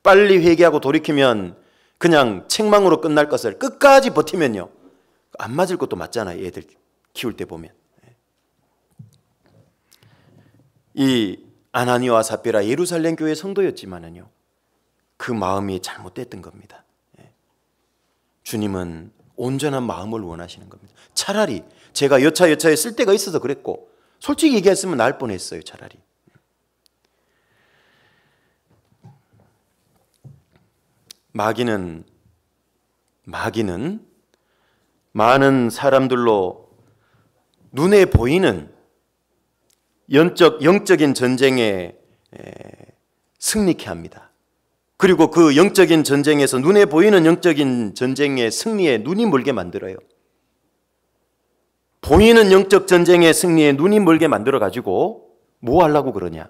빨리 회개하고 돌이키면 그냥 책망으로 끝날 것을 끝까지 버티면요, 안 맞을 것도 맞잖아요. 애들 키울 때 보면. 이 아나니아와 삽비라 예루살렘 교회 성도였지만은요, 그 마음이 잘못됐던 겁니다. 주님은 온전한 마음을 원하시는 겁니다. 차라리 제가 여차여차에 쓸 데가 있어서 그랬고, 솔직히 얘기했으면 날 뻔했어요. 차라리. 마귀는 많은 사람들로 눈에 보이는 영적인 전쟁에 승리케 합니다. 그리고 그 영적인 전쟁에서 눈에 보이는 영적인 전쟁의 승리에 눈이 멀게 만들어요. 보이는 영적 전쟁의 승리에 눈이 멀게 만들어가지고 뭐 하려고 그러냐?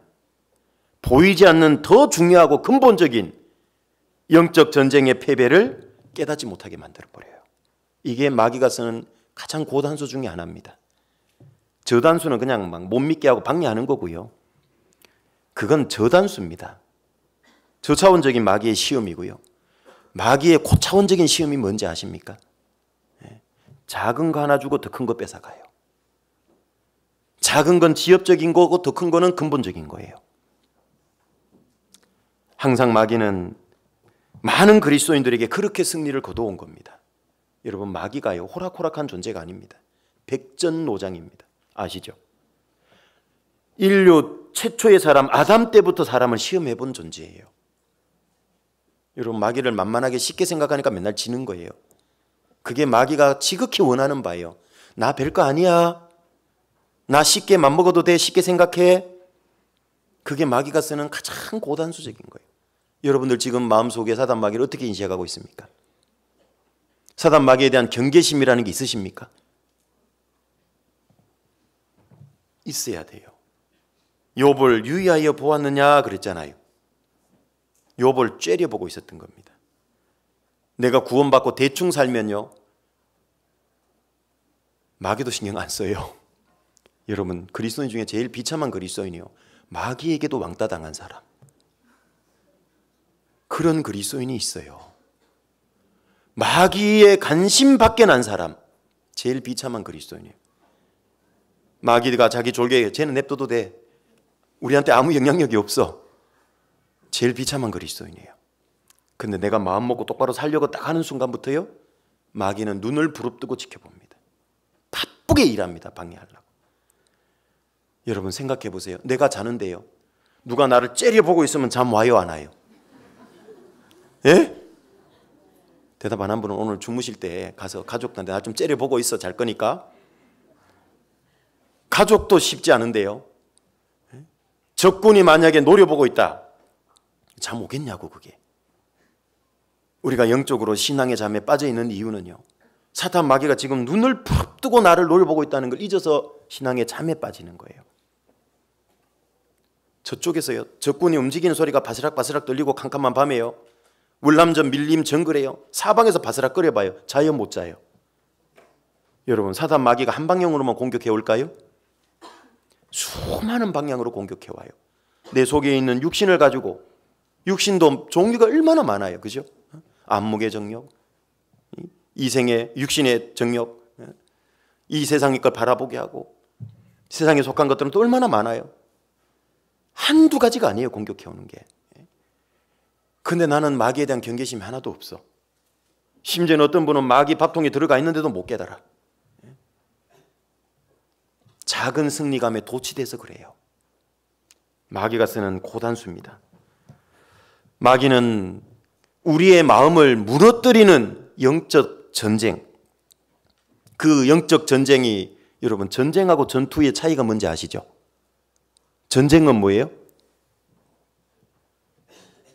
보이지 않는 더 중요하고 근본적인 영적 전쟁의 패배를 깨닫지 못하게 만들어버려요. 이게 마귀가 쓰는 가장 고단수 중에 하나입니다. 저단수는 그냥 막 못 믿게 하고 방해하는 거고요. 그건 저단수입니다. 저차원적인 마귀의 시험이고요. 마귀의 고차원적인 시험이 뭔지 아십니까? 작은 거 하나 주고 더 큰 거 뺏어가요. 작은 건 지엽적인 거고 더 큰 거는 근본적인 거예요. 항상 마귀는 많은 그리스도인들에게 그렇게 승리를 거둬온 겁니다. 여러분, 마귀가요, 호락호락한 존재가 아닙니다. 백전노장입니다. 아시죠? 인류 최초의 사람 아담 때부터 사람을 시험해 본 존재예요. 여러분, 마귀를 만만하게 쉽게 생각하니까 맨날 지는 거예요. 그게 마귀가 지극히 원하는 바예요. 나 별거 아니야. 나 쉽게 맘먹어도 돼. 쉽게 생각해. 그게 마귀가 쓰는 가장 고단수적인 거예요. 여러분들 지금 마음속에 사단 마귀를 어떻게 인식하고 있습니까? 사단 마귀에 대한 경계심이라는 게 있으십니까? 있어야 돼요. 욥을 유의하여 보았느냐 그랬잖아요. 욥을 째려보고 있었던 겁니다. 내가 구원받고 대충 살면요, 마귀도 신경 안 써요. 여러분, 그리스도인 중에 제일 비참한 그리스도인이요, 마귀에게도 왕따 당한 사람. 그런 그리스도인이 있어요. 마귀의 관심 받게 난 사람, 제일 비참한 그리스도인이에요. 마귀가 자기 졸개 쟤는 냅둬도 돼. 우리한테 아무 영향력이 없어. 제일 비참한 그리스도인이에요. 근데 내가 마음 먹고 똑바로 살려고 딱 하는 순간부터요, 마귀는 눈을 부릅뜨고 지켜봅니다. 바쁘게 일합니다. 방해하려고. 여러분 생각해 보세요. 내가 자는데요, 누가 나를 째려보고 있으면 잠 와요, 안 와요? 예? 대답 안 한 분은 오늘 주무실 때 가서 가족들한테 나 좀 째려보고 있어, 잘 거니까. 가족도 쉽지 않은데요, 적군이 만약에 노려보고 있다, 잠 오겠냐고. 그게 우리가 영적으로 신앙의 잠에 빠져 있는 이유는요, 사탄 마귀가 지금 눈을 부릅뜨고 나를 노려보고 있다는 걸 잊어서 신앙의 잠에 빠지는 거예요. 저쪽에서요, 적군이 움직이는 소리가 바스락바스락 들리고 캄캄한 밤에요, 월남전 밀림 정글에요, 사방에서 바스락 끓여봐요. 자요, 못 자요? 여러분, 사탄 마귀가 한 방향으로만 공격해 올까요? 수많은 방향으로 공격해 와요. 내 속에 있는 육신을 가지고, 육신도 종류가 얼마나 많아요. 그죠? 안목의 정욕, 이생의 육신의 정욕, 이 세상의 걸 바라보게 하고, 세상에 속한 것들은 또 얼마나 많아요. 한두 가지가 아니에요, 공격해 오는 게. 근데 나는 마귀에 대한 경계심이 하나도 없어. 심지어는 어떤 분은 마귀 밥통에 들어가 있는데도 못 깨달아. 작은 승리감에 도취돼서 그래요. 마귀가 쓰는 고단수입니다. 마귀는 우리의 마음을 무너뜨리는 영적 전쟁, 그 영적 전쟁이, 여러분, 전쟁하고 전투의 차이가 뭔지 아시죠? 전쟁은 뭐예요?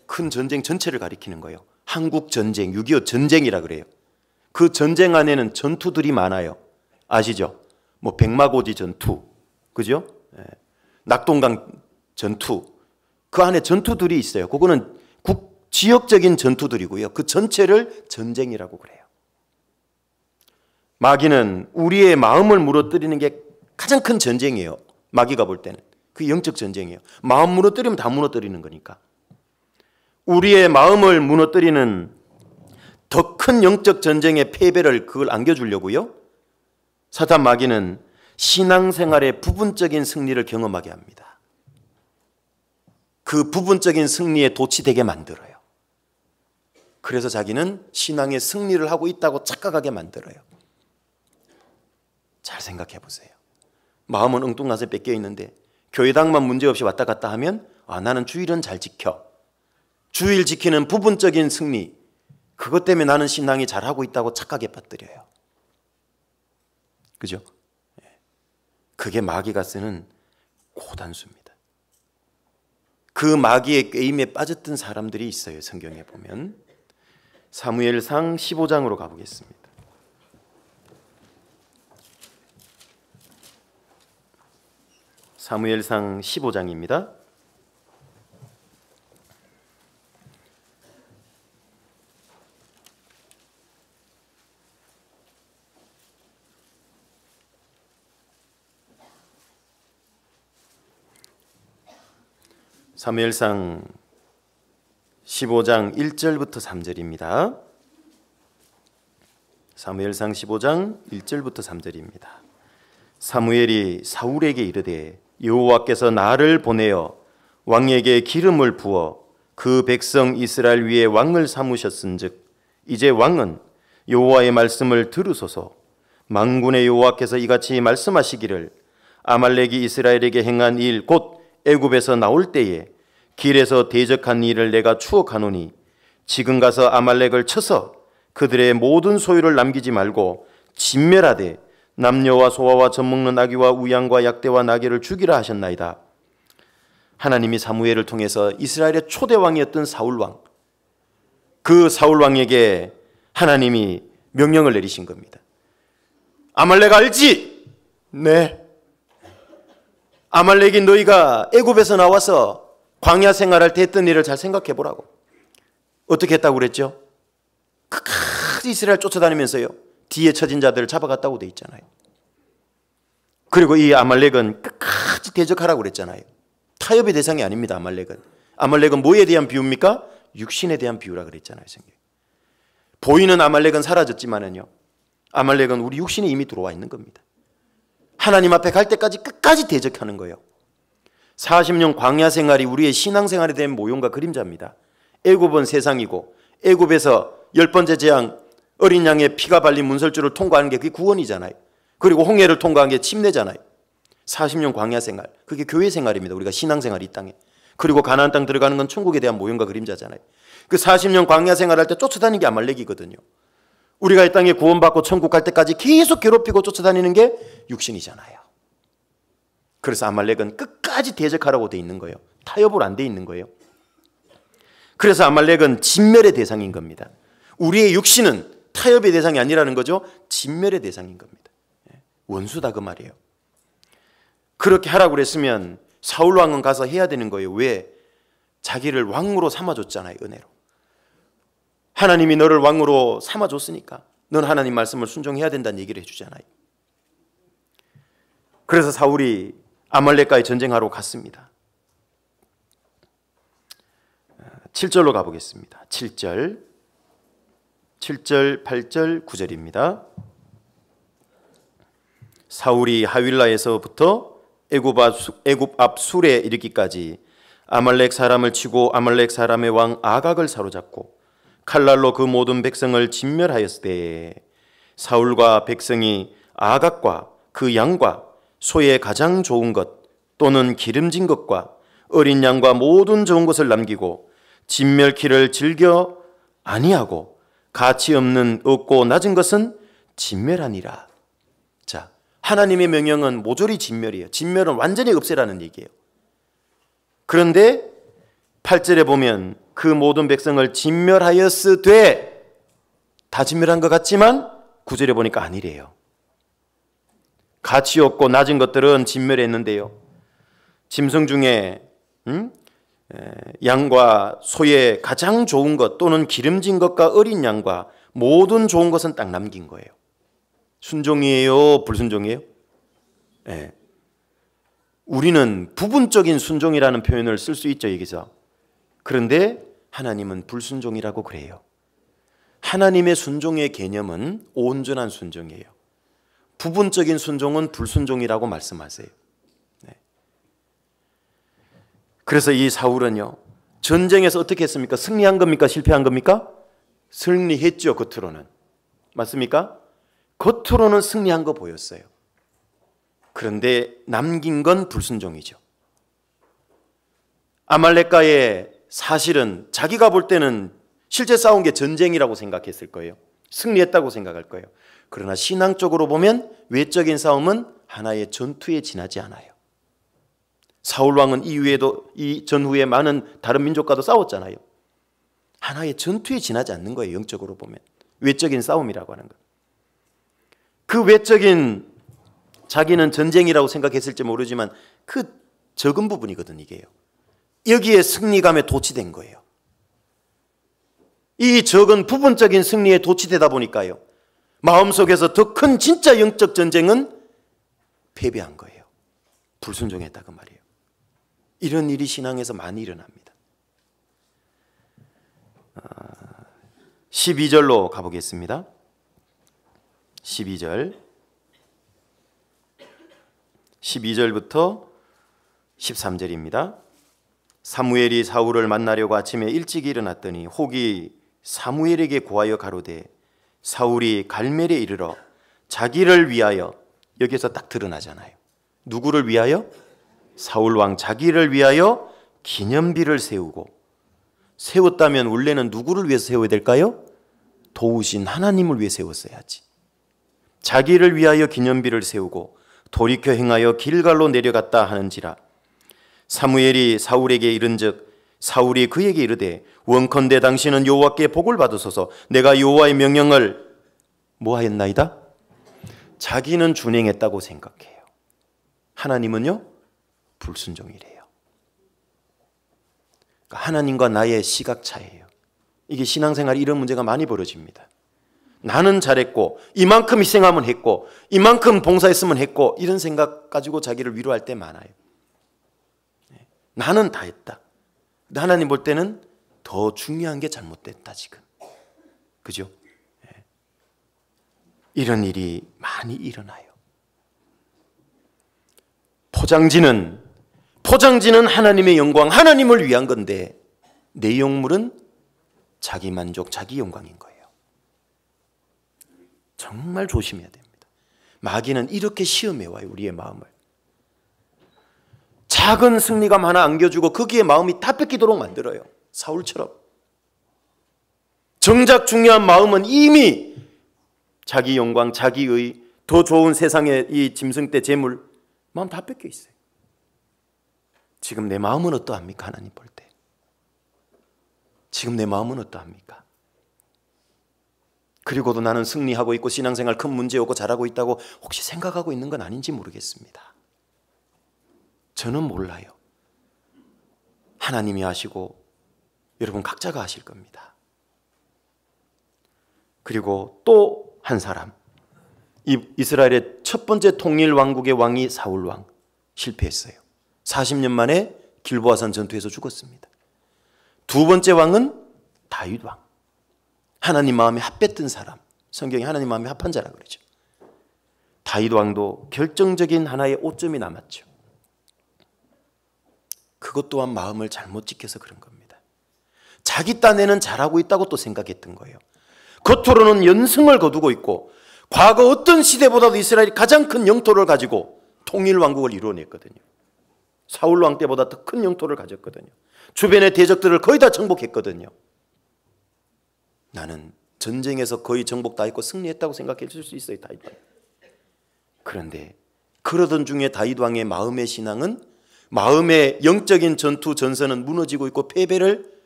큰 전쟁 전체를 가리키는 거예요. 한국 전쟁, 6.25 전쟁이라 그래요. 그 전쟁 안에는 전투들이 많아요. 아시죠? 뭐 백마고지 전투, 그죠? 낙동강 전투, 그 안에 전투들이 있어요. 그거는 지역적인 전투들이고요. 그 전체를 전쟁이라고 그래요. 마귀는 우리의 마음을 무너뜨리는 게 가장 큰 전쟁이에요. 마귀가 볼 때는 그 영적 전쟁이에요. 마음 무너뜨리면 다 무너뜨리는 거니까. 우리의 마음을 무너뜨리는 더 큰 영적 전쟁의 패배를 그걸 안겨주려고요. 사탄 마귀는 신앙생활의 부분적인 승리를 경험하게 합니다. 그 부분적인 승리에 도취되게 만들어요. 그래서 자기는 신앙의 승리를 하고 있다고 착각하게 만들어요. 잘 생각해 보세요. 마음은 엉뚱나서 뺏겨 있는데 교회당만 문제없이 왔다 갔다 하면 나는 주일은 잘 지켜. 주일 지키는 부분적인 승리, 그것 때문에 나는 신앙이 잘하고 있다고 착각에 빠뜨려요. 그죠? 그게 마귀가 쓰는 고단수입니다. 그 마귀의 꾀임에 빠졌던 사람들이 있어요. 성경에 보면 사무엘상 15장으로 가보겠습니다. 사무엘상 15장입니다. 사무엘상 15장 1절부터 3절입니다. 사무엘상 15장 1절부터 3절입니다. 사무엘이 사울에게 이르되 여호와께서 나를 보내어 왕에게 기름을 부어 그 백성 이스라엘 위에 왕을 삼으셨은즉 이제 왕은 여호와의 말씀을 들으소서. 만군의 여호와께서 이같이 말씀하시기를 아말렉이 이스라엘에게 행한 일 곧 애굽에서 나올 때에 길에서 대적한 일을 내가 추억하노니 지금 가서 아말렉을 쳐서 그들의 모든 소유를 남기지 말고 진멸하되 남녀와 소아와 젖먹는 아기와 우양과 약대와 나귀를 죽이라 하셨나이다. 하나님이 사무엘을 통해서 이스라엘의 초대왕이었던 사울왕, 그 사울왕에게 하나님이 명령을 내리신 겁니다. 아말렉 알지? 네. 아말렉이 너희가 애굽에서 나와서 광야 생활할 때 했던 일을 잘 생각해 보라고. 어떻게 했다고 그랬죠? 끝까지 이스라엘 쫓아다니면서요, 뒤에 처진 자들을 잡아갔다고 돼 있잖아요. 그리고 이 아말렉은 끝까지 대적하라고 그랬잖아요. 타협의 대상이 아닙니다. 아말렉은 뭐에 대한 비유입니까? 육신에 대한 비유라 그랬잖아요. 성경. 보이는 아말렉은 사라졌지만은요, 아말렉은 우리 육신에 이미 들어와 있는 겁니다. 하나님 앞에 갈 때까지 끝까지 대적하는 거예요. 40년 광야 생활이 우리의 신앙생활에 대한 모형과 그림자입니다. 애굽은 세상이고 애굽에서 10번째 재앙 어린 양의 피가 발린 문설주를 통과하는 게 그게 구원이잖아요. 그리고 홍해를 통과한 게 침례잖아요. 40년 광야 생활, 그게 교회 생활입니다. 우리가 신앙생활이 이 땅에. 그리고 가나안 땅 들어가는 건 천국에 대한 모형과 그림자잖아요. 그 40년 광야 생활할 때 쫓아다니는 게 아말렉이거든요. 우리가 이 땅에 구원받고 천국 갈 때까지 계속 괴롭히고 쫓아다니는 게 육신이잖아요. 그래서 아말렉은 끝까지 대적하라고 돼 있는 거예요. 타협을 안 돼 있는 거예요. 그래서 아말렉은 진멸의 대상인 겁니다. 우리의 육신은 타협의 대상이 아니라는 거죠. 진멸의 대상인 겁니다. 원수다 그 말이에요. 그렇게 하라고 그랬으면 사울 왕은 가서 해야 되는 거예요. 왜? 자기를 왕으로 삼아줬잖아요. 은혜로. 하나님이 너를 왕으로 삼아줬으니까 넌 하나님 말씀을 순종해야 된다는 얘기를 해주잖아요. 그래서 사울이 아말렉과의 전쟁하러 갔습니다. 7절로 가보겠습니다. 7절, 8절, 9절입니다. 사울이 하윌라에서부터 애굽 앞 술에 이르기까지 아말렉 사람을 치고 아말렉 사람의 왕 아각을 사로잡고 칼날로 그 모든 백성을 진멸하였을 때에 사울과 백성이 아각과 그 양과 소의 가장 좋은 것 또는 기름진 것과 어린 양과 모든 좋은 것을 남기고 진멸키를 즐겨 아니하고 가치 없는 없고 낮은 것은 진멸하니라. 자, 하나님의 명령은 모조리 진멸이에요. 진멸은 완전히 없애라는 얘기예요. 그런데 8절에 보면 그 모든 백성을 진멸하였으되, 다 진멸한 것 같지만 9절에 보니까 아니래요. 가치 없고 낮은 것들은 진멸했는데요, 짐승 중에 양과 소의 가장 좋은 것 또는 기름진 것과 어린 양과 모든 좋은 것은 딱 남긴 거예요. 순종이에요? 불순종이에요? 네. 우리는 부분적인 순종이라는 표현을 쓸 수 있죠, 여기서. 그런데 하나님은 불순종이라고 그래요. 하나님의 순종의 개념은 온전한 순종이에요. 부분적인 순종은 불순종이라고 말씀하세요. 네. 그래서 이 사울은요, 전쟁에서 어떻게 했습니까? 승리한 겁니까? 실패한 겁니까? 승리했죠, 겉으로는. 맞습니까? 겉으로는 승리한 거 보였어요. 그런데 남긴 건 불순종이죠. 아말렉과의 사실은 자기가 볼 때는 실제 싸운 게 전쟁이라고 생각했을 거예요. 승리했다고 생각할 거예요. 그러나 신앙적으로 보면 외적인 싸움은 하나의 전투에 지나지 않아요. 사울 왕은 이후에도 이 전후에 많은 다른 민족과도 싸웠잖아요. 하나의 전투에 지나지 않는 거예요. 영적으로 보면 외적인 싸움이라고 하는 것. 그 외적인 자기는 전쟁이라고 생각했을지 모르지만 그 적은 부분이거든 이게요. 여기에 승리감에 도취된 거예요. 이 적은 부분적인 승리에 도취되다 보니까요, 마음속에서 더 큰 진짜 영적 전쟁은 패배한 거예요. 불순종했다 그 말이에요. 이런 일이 신앙에서 많이 일어납니다. 12절로 가보겠습니다. 12절부터 13절입니다. 사무엘이 사울을 만나려고 아침에 일찍 일어났더니 혹이 사무엘에게 고하여 가로되 사울이 갈멜에 이르러 자기를 위하여, 여기서 딱 드러나잖아요. 누구를 위하여? 사울 왕 자기를 위하여 기념비를 세우고, 세웠다면 원래는 누구를 위해서 세워야 될까요? 도우신 하나님을 위해 세웠어야지. 자기를 위하여 기념비를 세우고 돌이켜 행하여 길갈로 내려갔다 하는지라. 사무엘이 사울에게 이른즉 사울이 그에게 이르되 원컨대 당신은 여호와께 복을 받으소서. 내가 여호와의 명령을 뭐하였나이다? 자기는 준행했다고 생각해요. 하나님은요 불순종이래요. 그러니까 하나님과 나의 시각 차이예요. 이게 신앙생활에 이런 문제가 많이 벌어집니다. 나는 잘했고 이만큼 희생하면 했고 이만큼 봉사했으면 했고 이런 생각 가지고 자기를 위로할 때 많아요. 나는 다 했다. 근데 하나님 볼 때는 더 중요한 게 잘못됐다 지금. 그죠? 이런 일이 많이 일어나요. 포장지는 하나님의 영광, 하나님을 위한 건데 내용물은 자기 만족, 자기 영광인 거예요. 정말 조심해야 됩니다. 마귀는 이렇게 시험해 와요, 우리의 마음을. 작은 승리감 하나 안겨주고 거기에 마음이 다 뺏기도록 만들어요. 사울처럼. 정작 중요한 마음은 이미 자기 영광, 자기의 더 좋은 세상의 이 짐승떼 재물, 마음 다 뺏겨 있어요. 지금 내 마음은 어떠합니까? 하나님 볼 때. 지금 내 마음은 어떠합니까? 그리고도 나는 승리하고 있고 신앙생활 큰 문제 없고 잘하고 있다고 혹시 생각하고 있는 건 아닌지 모르겠습니다. 저는 몰라요. 하나님이 아시고 여러분 각자가 아실 겁니다. 그리고 또 한 사람, 이스라엘의 첫 번째 통일 왕국의 왕이 사울 왕, 실패했어요. 40년 만에 길보아산 전투에서 죽었습니다. 두 번째 왕은 다윗 왕, 하나님 마음에 합했던 사람, 성경에 하나님 마음에 합한 자라고 그러죠. 다윗 왕도 결정적인 하나의 오점이 남았죠. 그것 또한 마음을 잘못 지켜서 그런 겁니다. 자기 딴에는 잘하고 있다고 또 생각했던 거예요. 겉으로는 연승을 거두고 있고 과거 어떤 시대보다도 이스라엘이 가장 큰 영토를 가지고 통일 왕국을 이루어냈거든요. 사울 왕 때보다 더 큰 영토를 가졌거든요. 주변의 대적들을 거의 다 정복했거든요. 나는 전쟁에서 거의 정복 다 했고 승리했다고 생각했을 수 있어요, 다윗 왕. 그런데 그러던 중에 다윗 왕의 마음의 신앙은, 마음의 영적인 전투 전선은 무너지고 있고 패배를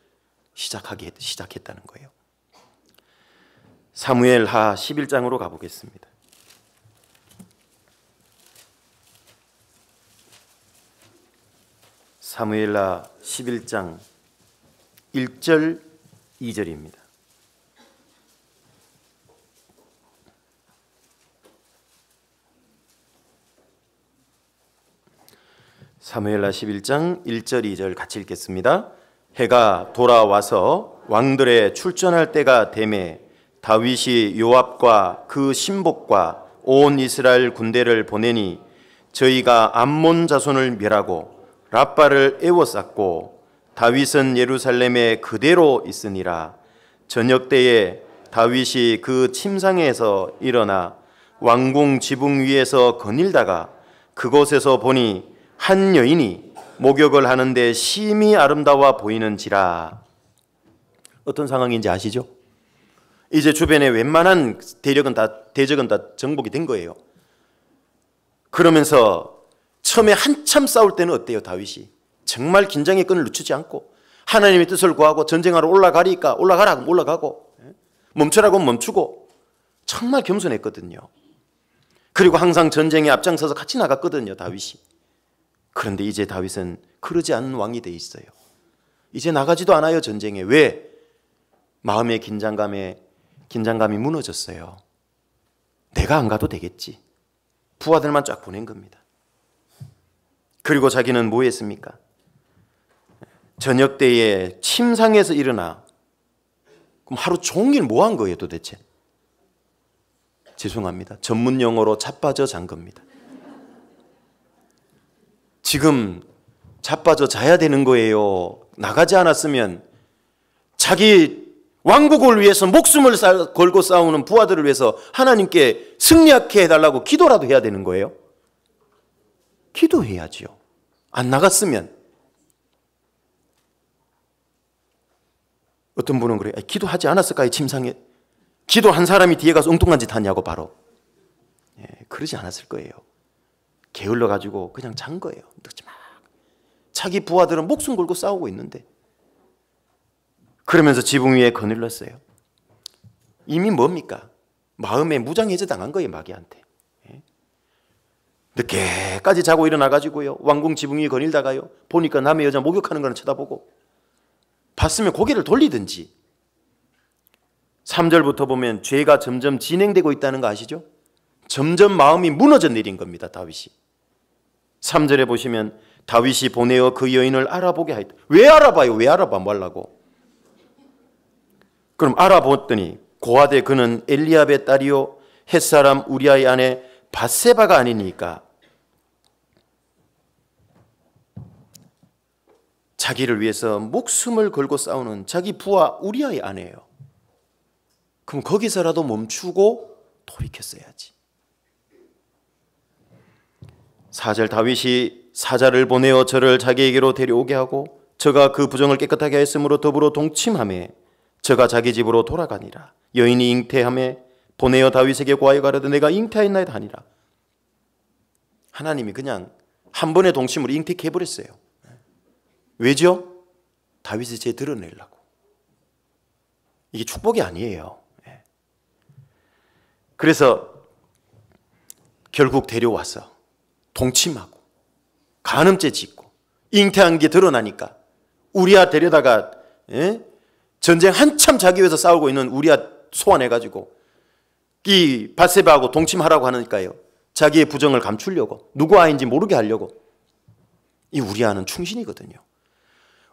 시작했다는 거예요. 사무엘하 11장으로 가보겠습니다. 사무엘하 11장 1절 2절입니다. 사무엘하 11장 1절 2절 같이 읽겠습니다. 해가 돌아와서 왕들의 출전할 때가 되매 다윗이 요압과 그 신복과 온 이스라엘 군대를 보내니 저희가 암몬 자손을 멸하고 랍바를 에워쌌고 다윗은 예루살렘에 그대로 있으니라. 저녁 때에 다윗이 그 침상에서 일어나 왕궁 지붕 위에서 거닐다가 그곳에서 보니 한 여인이 목욕을 하는데 심히 아름다워 보이는지라. 어떤 상황인지 아시죠? 이제 주변에 웬만한 대적은 다 정복이 된 거예요. 그러면서 처음에 한참 싸울 때는 어때요? 다윗이 정말 긴장의 끈을 늦추지 않고 하나님의 뜻을 구하고 전쟁하러 올라가리까 올라가라 그럼 올라가고 멈추라고 하면 멈추고 정말 겸손했거든요. 그리고 항상 전쟁에 앞장서서 같이 나갔거든요, 다윗이. 그런데 이제 다윗은 그러지 않는 왕이 돼 있어요. 이제 나가지도 않아요, 전쟁에. 왜? 마음의 긴장감이 무너졌어요. 내가 안 가도 되겠지. 부하들만 쫙 보낸 겁니다. 그리고 자기는 뭐 했습니까? 저녁 때에 침상에서 일어나. 그럼 하루 종일 뭐 한 거예요, 도대체? 죄송합니다. 전문 용어로 자빠져 잔 겁니다. 지금 자빠져 자야 되는 거예요. 나가지 않았으면 자기 왕국을 위해서 목숨을 걸고 싸우는 부하들을 위해서 하나님께 승리하게 해달라고 기도라도 해야 되는 거예요. 기도해야지요. 안 나갔으면. 어떤 분은 그래요. 기도하지 않았을까요? 침상에. 기도한 사람이 뒤에 가서 엉뚱한 짓 하냐고 바로. 그러지 않았을 거예요. 게을러가지고 그냥 잔 거예요. 늦지막. 자기 부하들은 목숨 걸고 싸우고 있는데. 그러면서 지붕 위에 거닐렀어요. 이미 뭡니까? 마음에 무장해제 당한 거예요, 마귀한테. 늦게까지 자고 일어나가지고요. 왕궁 지붕 위에 거닐다가요. 보니까 남의 여자 목욕하는 거는 쳐다보고. 봤으면 고개를 돌리든지. 3절부터 보면 죄가 점점 진행되고 있다는 거 아시죠? 점점 마음이 무너져 내린 겁니다, 다윗이. 3절에 보시면 다윗이 보내어 그 여인을 알아보게 하였다. 왜 알아봐요? 왜 알아봐? 뭐 하려고? 그럼 알아봤더니 고아대 그는 엘리압의 딸이요 햇사람 우리아의 아내 밧세바가 아니니까 자기를 위해서 목숨을 걸고 싸우는 자기 부하 우리아의 아내예요. 그럼 거기서라도 멈추고 돌이켰어야지. 4절 다윗이 사자를 보내어 저를 자기에게로 데려오게 하고 저가 그 부정을 깨끗하게 했으므로 더불어 동침하며 저가 자기 집으로 돌아가니라. 여인이 잉태하며 보내어 다윗에게 고하여 가라되 내가 잉태하였나이다 하니라. 하나님이 그냥 한 번의 동침으로 잉태케 해버렸어요. 왜죠? 다윗의 죄 드러내려고. 이게 축복이 아니에요. 그래서 결국 데려와서 동침하고 간음죄 짓고 잉태한 게 드러나니까 우리아 데려다가 전쟁 한참 자기 위해서 싸우고 있는 우리아 소환해가지고 이 밧세바하고 동침하라고 하니까요. 자기의 부정을 감추려고 누구 아이인지 모르게 하려고. 이 우리아는 충신이거든요.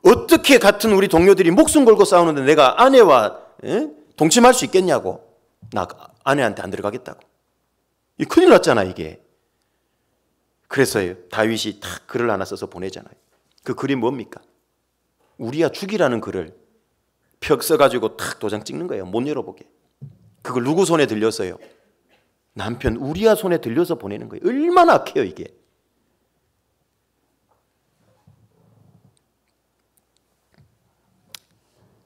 어떻게 같은 우리 동료들이 목숨 걸고 싸우는데 내가 아내와 동침할 수 있겠냐고. 나 아내한테 안 들어가겠다고. 이 큰일 났잖아 이게. 그래서 다윗이 탁 글을 하나 써서 보내잖아요. 그 글이 뭡니까? 우리야 죽이라는 글을 벽 써가지고 탁 도장 찍는 거예요. 못 열어보게. 그걸 누구 손에 들렸어요? 남편 우리야 손에 들려서 보내는 거예요. 얼마나 악해요 이게.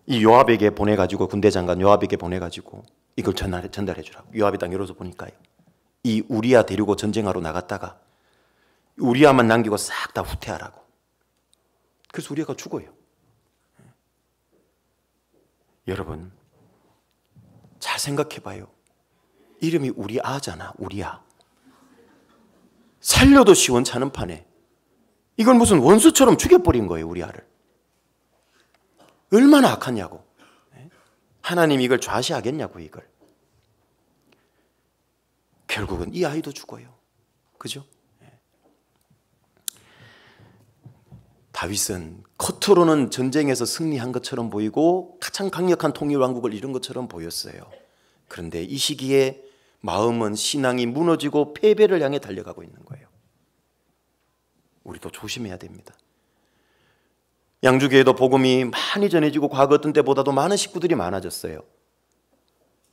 이 요압에게 보내가지고 군대 장관 요압에게 보내가지고 이걸 전달해 주라고. 요압이 딱 열어서 보니까요. 이 우리야 데리고 전쟁하러 나갔다가 우리야만 남기고 싹 다 후퇴하라고. 그래서 우리야가 죽어요. 여러분 잘 생각해 봐요. 이름이 우리아잖아. 우리아. 살려도 시원찮은 판에 이걸 무슨 원수처럼 죽여버린 거예요. 우리아를. 얼마나 악하냐고. 하나님이 이걸 좌시하겠냐고. 이걸. 결국은 이 아이도 죽어요. 그죠? 다윗은 겉으로는 전쟁에서 승리한 것처럼 보이고 가장 강력한 통일왕국을 이룬 것처럼 보였어요. 그런데 이 시기에 마음은, 신앙이 무너지고 패배를 향해 달려가고 있는 거예요. 우리도 조심해야 됩니다. 양주교회도 복음이 많이 전해지고 과거 어떤 때보다도 많은 식구들이 많아졌어요.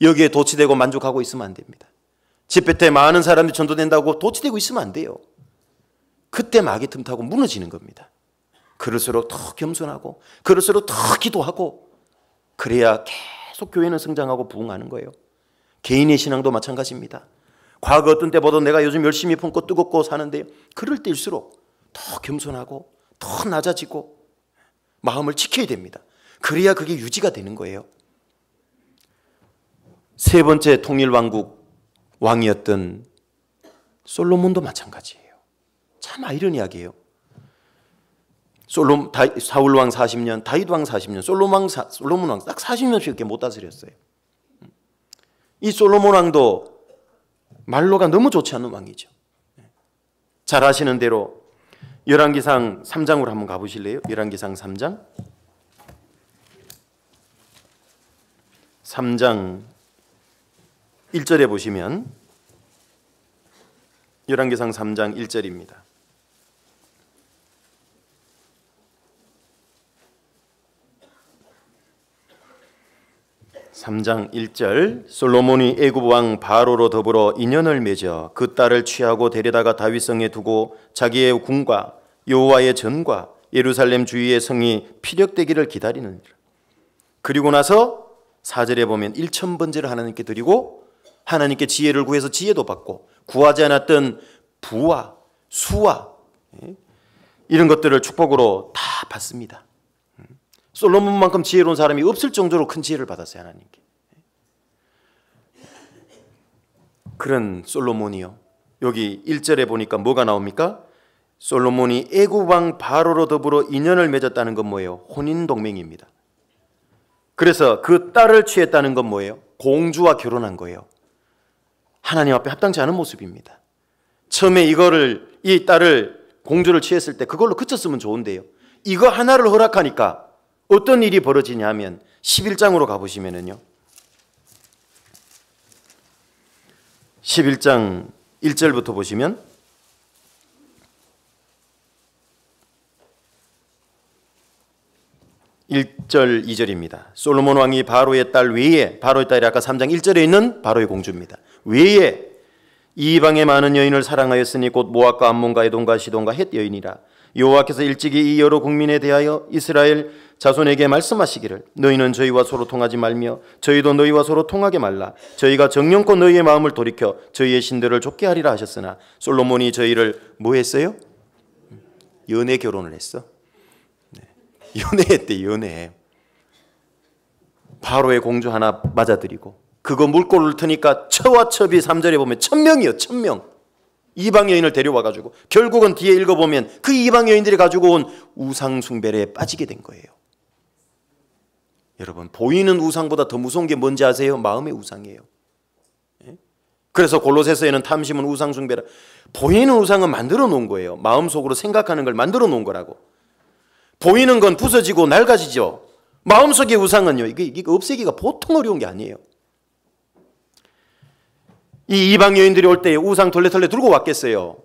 여기에 도취되고 만족하고 있으면 안 됩니다. 집회 때 많은 사람들이 전도된다고 도취되고 있으면 안 돼요. 그때 마귀 틈타고 무너지는 겁니다. 그럴수록 더 겸손하고, 그럴수록 더 기도하고, 그래야 계속 교회는 성장하고 부흥하는 거예요. 개인의 신앙도 마찬가지입니다. 과거 어떤 때보다 내가 요즘 열심히 품고 뜨겁고 사는데, 그럴 때일수록 더 겸손하고 더 낮아지고 마음을 지켜야 됩니다. 그래야 그게 유지가 되는 거예요. 세 번째 통일왕국 왕이었던 솔로몬도 마찬가지예요. 참 아이러니하게요. 사울왕 40년, 다윗왕 40년, 솔로몬왕 딱 40년씩밖에 못 다스렸어요. 이 솔로몬 왕도 말로가 너무 좋지 않은 왕이죠. 잘 아시는 대로 열왕기상 3장으로 한번 가보실래요? 열왕기상 3장 1절에 보시면 열왕기상 3장 1절입니다. 3장 1절 솔로몬이 애굽 왕 바로로 더불어 인연을 맺어 그 딸을 취하고 데려다가 다윗성에 두고 자기의 궁과 여호와의 전과 예루살렘 주위의 성이 피력되기를 기다리느니라. 그리고 나서 4절에 보면 1000번제를 하나님께 드리고 하나님께 지혜를 구해서 지혜도 받고 구하지 않았던 부와 수와 이런 것들을 축복으로 다 받습니다. 솔로몬만큼 지혜로운 사람이 없을 정도로 큰 지혜를 받았어요. 하나님께. 그런 솔로몬이요, 여기 1절에 보니까 뭐가 나옵니까? 솔로몬이 애굽 왕 바로로 더불어 인연을 맺었다는 건 뭐예요? 혼인 동맹입니다. 그래서 그 딸을 취했다는 건 뭐예요? 공주와 결혼한 거예요. 하나님 앞에 합당치 않은 모습입니다. 처음에 이 딸을 공주를 취했을 때 그걸로 그쳤으면 좋은데요, 이거 하나를 허락하니까 어떤 일이 벌어지냐 하면 11장으로 가보시면은요, 11장 1절부터 보시면 1절 2절입니다. 솔로몬 왕이 바로의 딸 외에, 바로의 딸이 아까 3장 1절에 있는 바로의 공주입니다. 외에 이방의 많은 여인을 사랑하였으니 곧 모압과 암몬과 에돔과 시돈과 헷 여인이라. 여호와께서 일찍이 이 여러 국민에 대하여 이스라엘 자손에게 말씀하시기를 너희는 저희와 서로 통하지 말며 저희도 너희와 서로 통하게 말라. 저희가 정령껏 너희의 마음을 돌이켜 저희의 신들을 좁게 하리라 하셨으나 저희를 저희를 뭐 했어요? 연애 결혼을 했어. 연애했대. 연애. 바로의 공주 하나 맞아들이고 그거 물꼬를 트니까 처와 첩이 3절에 보면 1000명이요. 1000명. 이방 여인을 데려와가지고 결국은 뒤에 읽어보면 그 이방 여인들이 가지고 온 우상 숭배에 빠지게 된 거예요. 여러분, 보이는 우상보다 더 무서운 게 뭔지 아세요? 마음의 우상이에요. 그래서 골로새서에는 탐심은 우상 숭배라. 보이는 우상은 만들어 놓은 거예요. 마음속으로 생각하는 걸 만들어 놓은 거라고. 보이는 건 부서지고 낡아지죠. 마음속의 우상은요, 이게 없애기가 보통 어려운 게 아니에요. 이 이방 여인들이 올 때 우상 털레털레 들고 왔겠어요?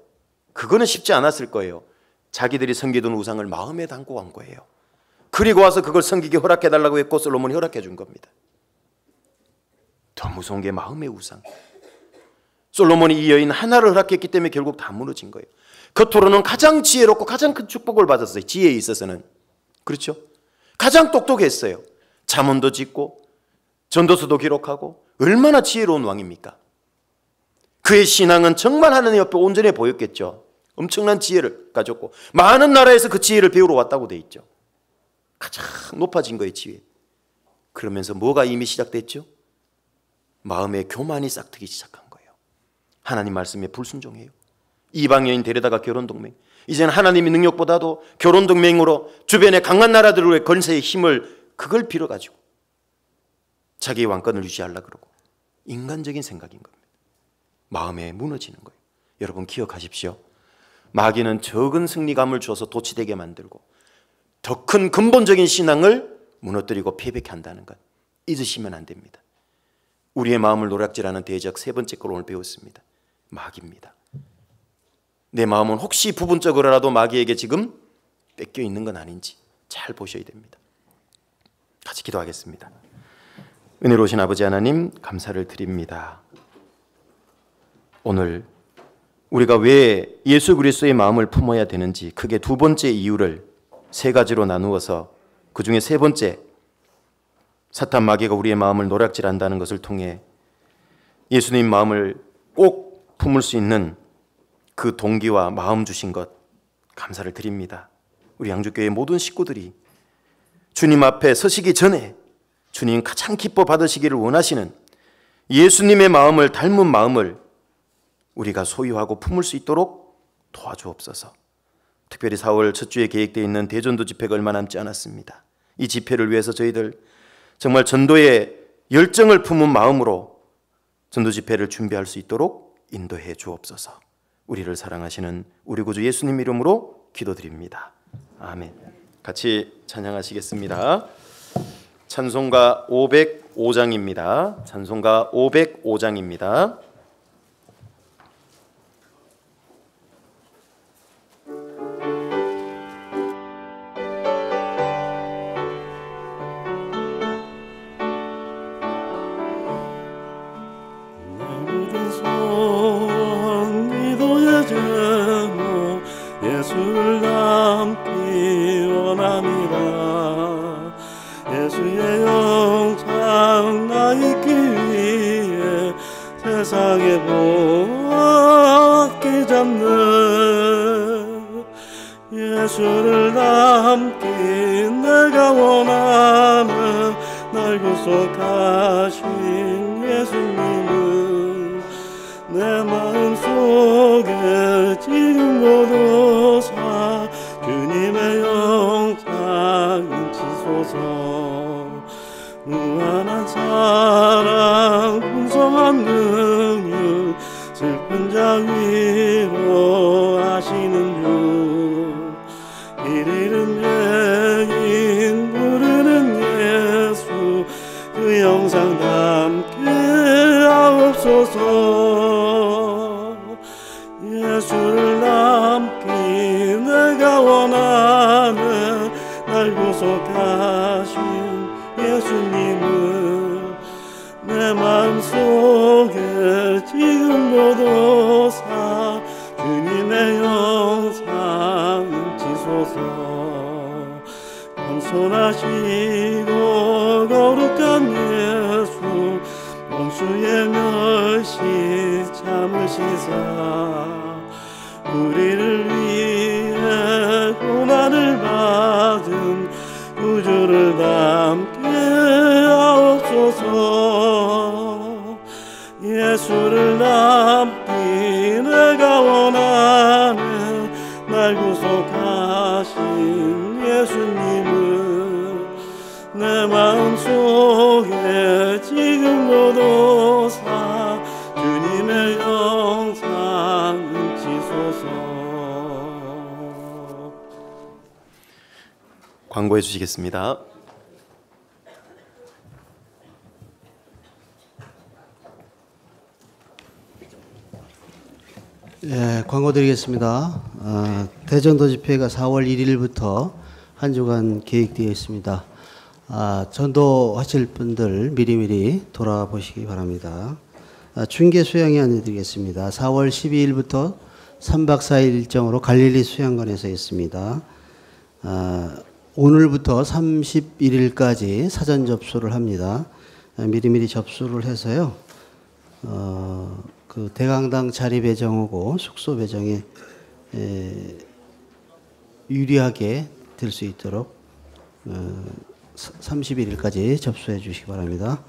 그거는 쉽지 않았을 거예요. 자기들이 섬기던 우상을 마음에 담고 간 거예요. 그리고 와서 그걸 섬기게 허락해달라고 했고 솔로몬이 허락해 준 겁니다. 더 무서운 게 마음의 우상. 솔로몬이 이 여인 하나를 허락했기 때문에 결국 다 무너진 거예요. 겉으로는 가장 지혜롭고 가장 큰 축복을 받았어요. 지혜에 있어서는. 그렇죠? 가장 똑똑했어요. 잠언도 짓고 전도서도 기록하고 얼마나 지혜로운 왕입니까? 그의 신앙은 정말 하나님 옆에 온전해 보였겠죠. 엄청난 지혜를 가졌고 많은 나라에서 그 지혜를 배우러 왔다고 돼 있죠. 가장 높아진 거예요, 지혜. 그러면서 뭐가 이미 시작됐죠? 마음의 교만이 싹트기 시작한 거예요. 하나님 말씀에 불순종해요. 이방 여인 데려다가 결혼동맹. 이제는 하나님의 능력보다도 결혼동맹으로 주변의 강한 나라들의 권세의 힘을 그걸 빌어가지고 자기의 왕권을 유지하려고 그러고 인간적인 생각인 겁니다. 마음에 무너지는 거예요. 여러분 기억하십시오. 마귀는 적은 승리감을 주어서 도취되게 만들고 더 큰 근본적인 신앙을 무너뜨리고 패배케 한다는 것 잊으시면 안 됩니다. 우리의 마음을 노략질하는 대적 세 번째 걸 오늘 배웠습니다. 마귀입니다. 내 마음은 혹시 부분적으로라도 마귀에게 지금 뺏겨 있는 건 아닌지 잘 보셔야 됩니다. 같이 기도하겠습니다. 은혜로우신 아버지 하나님, 감사를 드립니다. 오늘 우리가 왜 예수 그리스도의 마음을 품어야 되는지 크게 두 번째 이유를 세 가지로 나누어서 그 중에 세 번째, 사탄 마귀가 우리의 마음을 노략질한다는 것을 통해 예수님 마음을 꼭 품을 수 있는 그 동기와 마음 주신 것 감사를 드립니다. 우리 양주교회 모든 식구들이 주님 앞에 서시기 전에 주님 가장 기뻐 받으시기를 원하시는 예수님의 마음을 닮은 마음을 우리가 소유하고 품을 수 있도록 도와주옵소서. 특별히 4월 첫 주에 계획되어 있는 대전도 집회가 얼마 남지 않았습니다. 이 집회를 위해서 저희들 정말 전도의 열정을 품은 마음으로 전도 집회를 준비할 수 있도록 인도해 주옵소서. 우리를 사랑하시는 우리 구주 예수님 이름으로 기도드립니다. 아멘. 같이 찬양하시겠습니다. 찬송가 505장입니다. 찬송가 505장입니다. 예수를 닮기 원합니다. 예수의 영광 나 있기 위해 세상에 복귀 잡는 예수를 닮기 내가 원하는 날 구속하신 예수님은 내 마음속에 지금 고도사 주님의 영광 인치소서. 무한한 사랑 풍성한 능력 슬픈 자 위로하시는 주 길 잃은 죄인 부르는 예수 그 영상 담게 하옵소서. 예수를 닮기 내가 원하는 날 구속하신 예수님은 내 마음속에 지금 고도사 주님의 영상 인치소서. 겸손하시고 거룩한 예수 원수의 멸시 참으시사 우리를 위해 고난을 받은 구주를 닮게 하옵소서. 예수를 닮기 내가 원하는 날 구속하신 예수님은 내 마음속에 지금 고도사 주님의 영상 인치소서. 광고해 주시겠습니다. 예, 광고 드리겠습니다. 대전도 집회가 4월 1일부터 한 주간 계획되어 있습니다. 전도하실 분들 미리미리 돌아보시기 바랍니다. 중계 수양회 안내드리겠습니다. 4월 12일부터 3박 4일 일정으로 갈릴리 수양관에서 있습니다. 오늘부터 31일까지 사전 접수를 합니다. 미리미리 접수를 해서요. 그 대강당 자리 배정하고 숙소 배정에 유리하게 될 수 있도록 31일까지 접수해 주시기 바랍니다.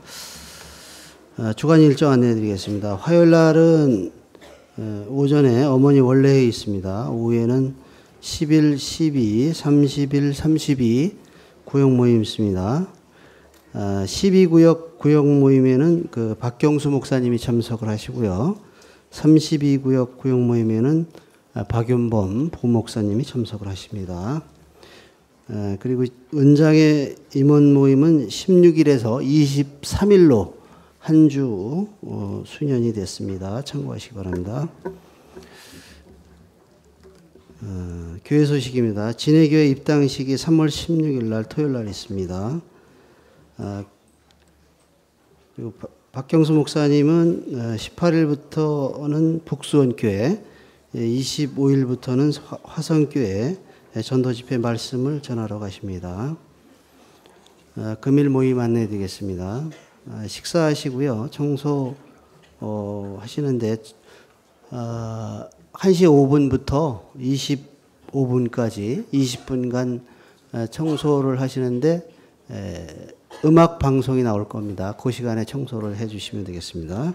주간 일정 안내해 드리겠습니다. 화요일 날은 오전에 어머니 원래회의 있습니다. 오후에는 10일, 12, 30일, 32 구역 모임 있습니다. 12구역 구역 모임에는 그 박경수 목사님이 참석을 하시고요. 32구역 구역 모임에는 박윤범 부목사님이 참석을 하십니다. 그리고 은장의 임원 모임은 16일에서 23일로 한 주 수년이 됐습니다. 참고하시기 바랍니다. 교회 소식입니다. 진해교회 입당식이 3월 16일 날 토요일 날 있습니다. 그리고 박경수 목사님은 18일부터는 북수원교회, 25일부터는 화성교회 전도집회 말씀을 전하러 가십니다. 금일 모임 안내드리겠습니다. 식사하시고요. 청소 하시는데 1시 5분부터 25분까지 20분간 청소를 하시는데 음악 방송이 나올 겁니다. 그 시간에 청소를 해주시면 되겠습니다.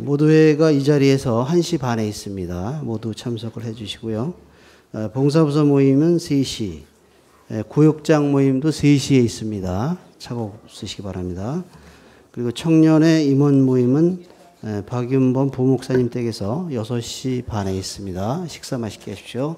모두회가 이 자리에서 1시 반에 있습니다. 모두 참석을 해주시고요. 봉사부서 모임은 3시, 구역장 모임도 3시에 있습니다. 착오 쓰시기 바랍니다. 그리고 청년의 임원 모임은 박윤범 부목사님 댁에서 6시 반에 있습니다. 식사 맛있게 하십시오.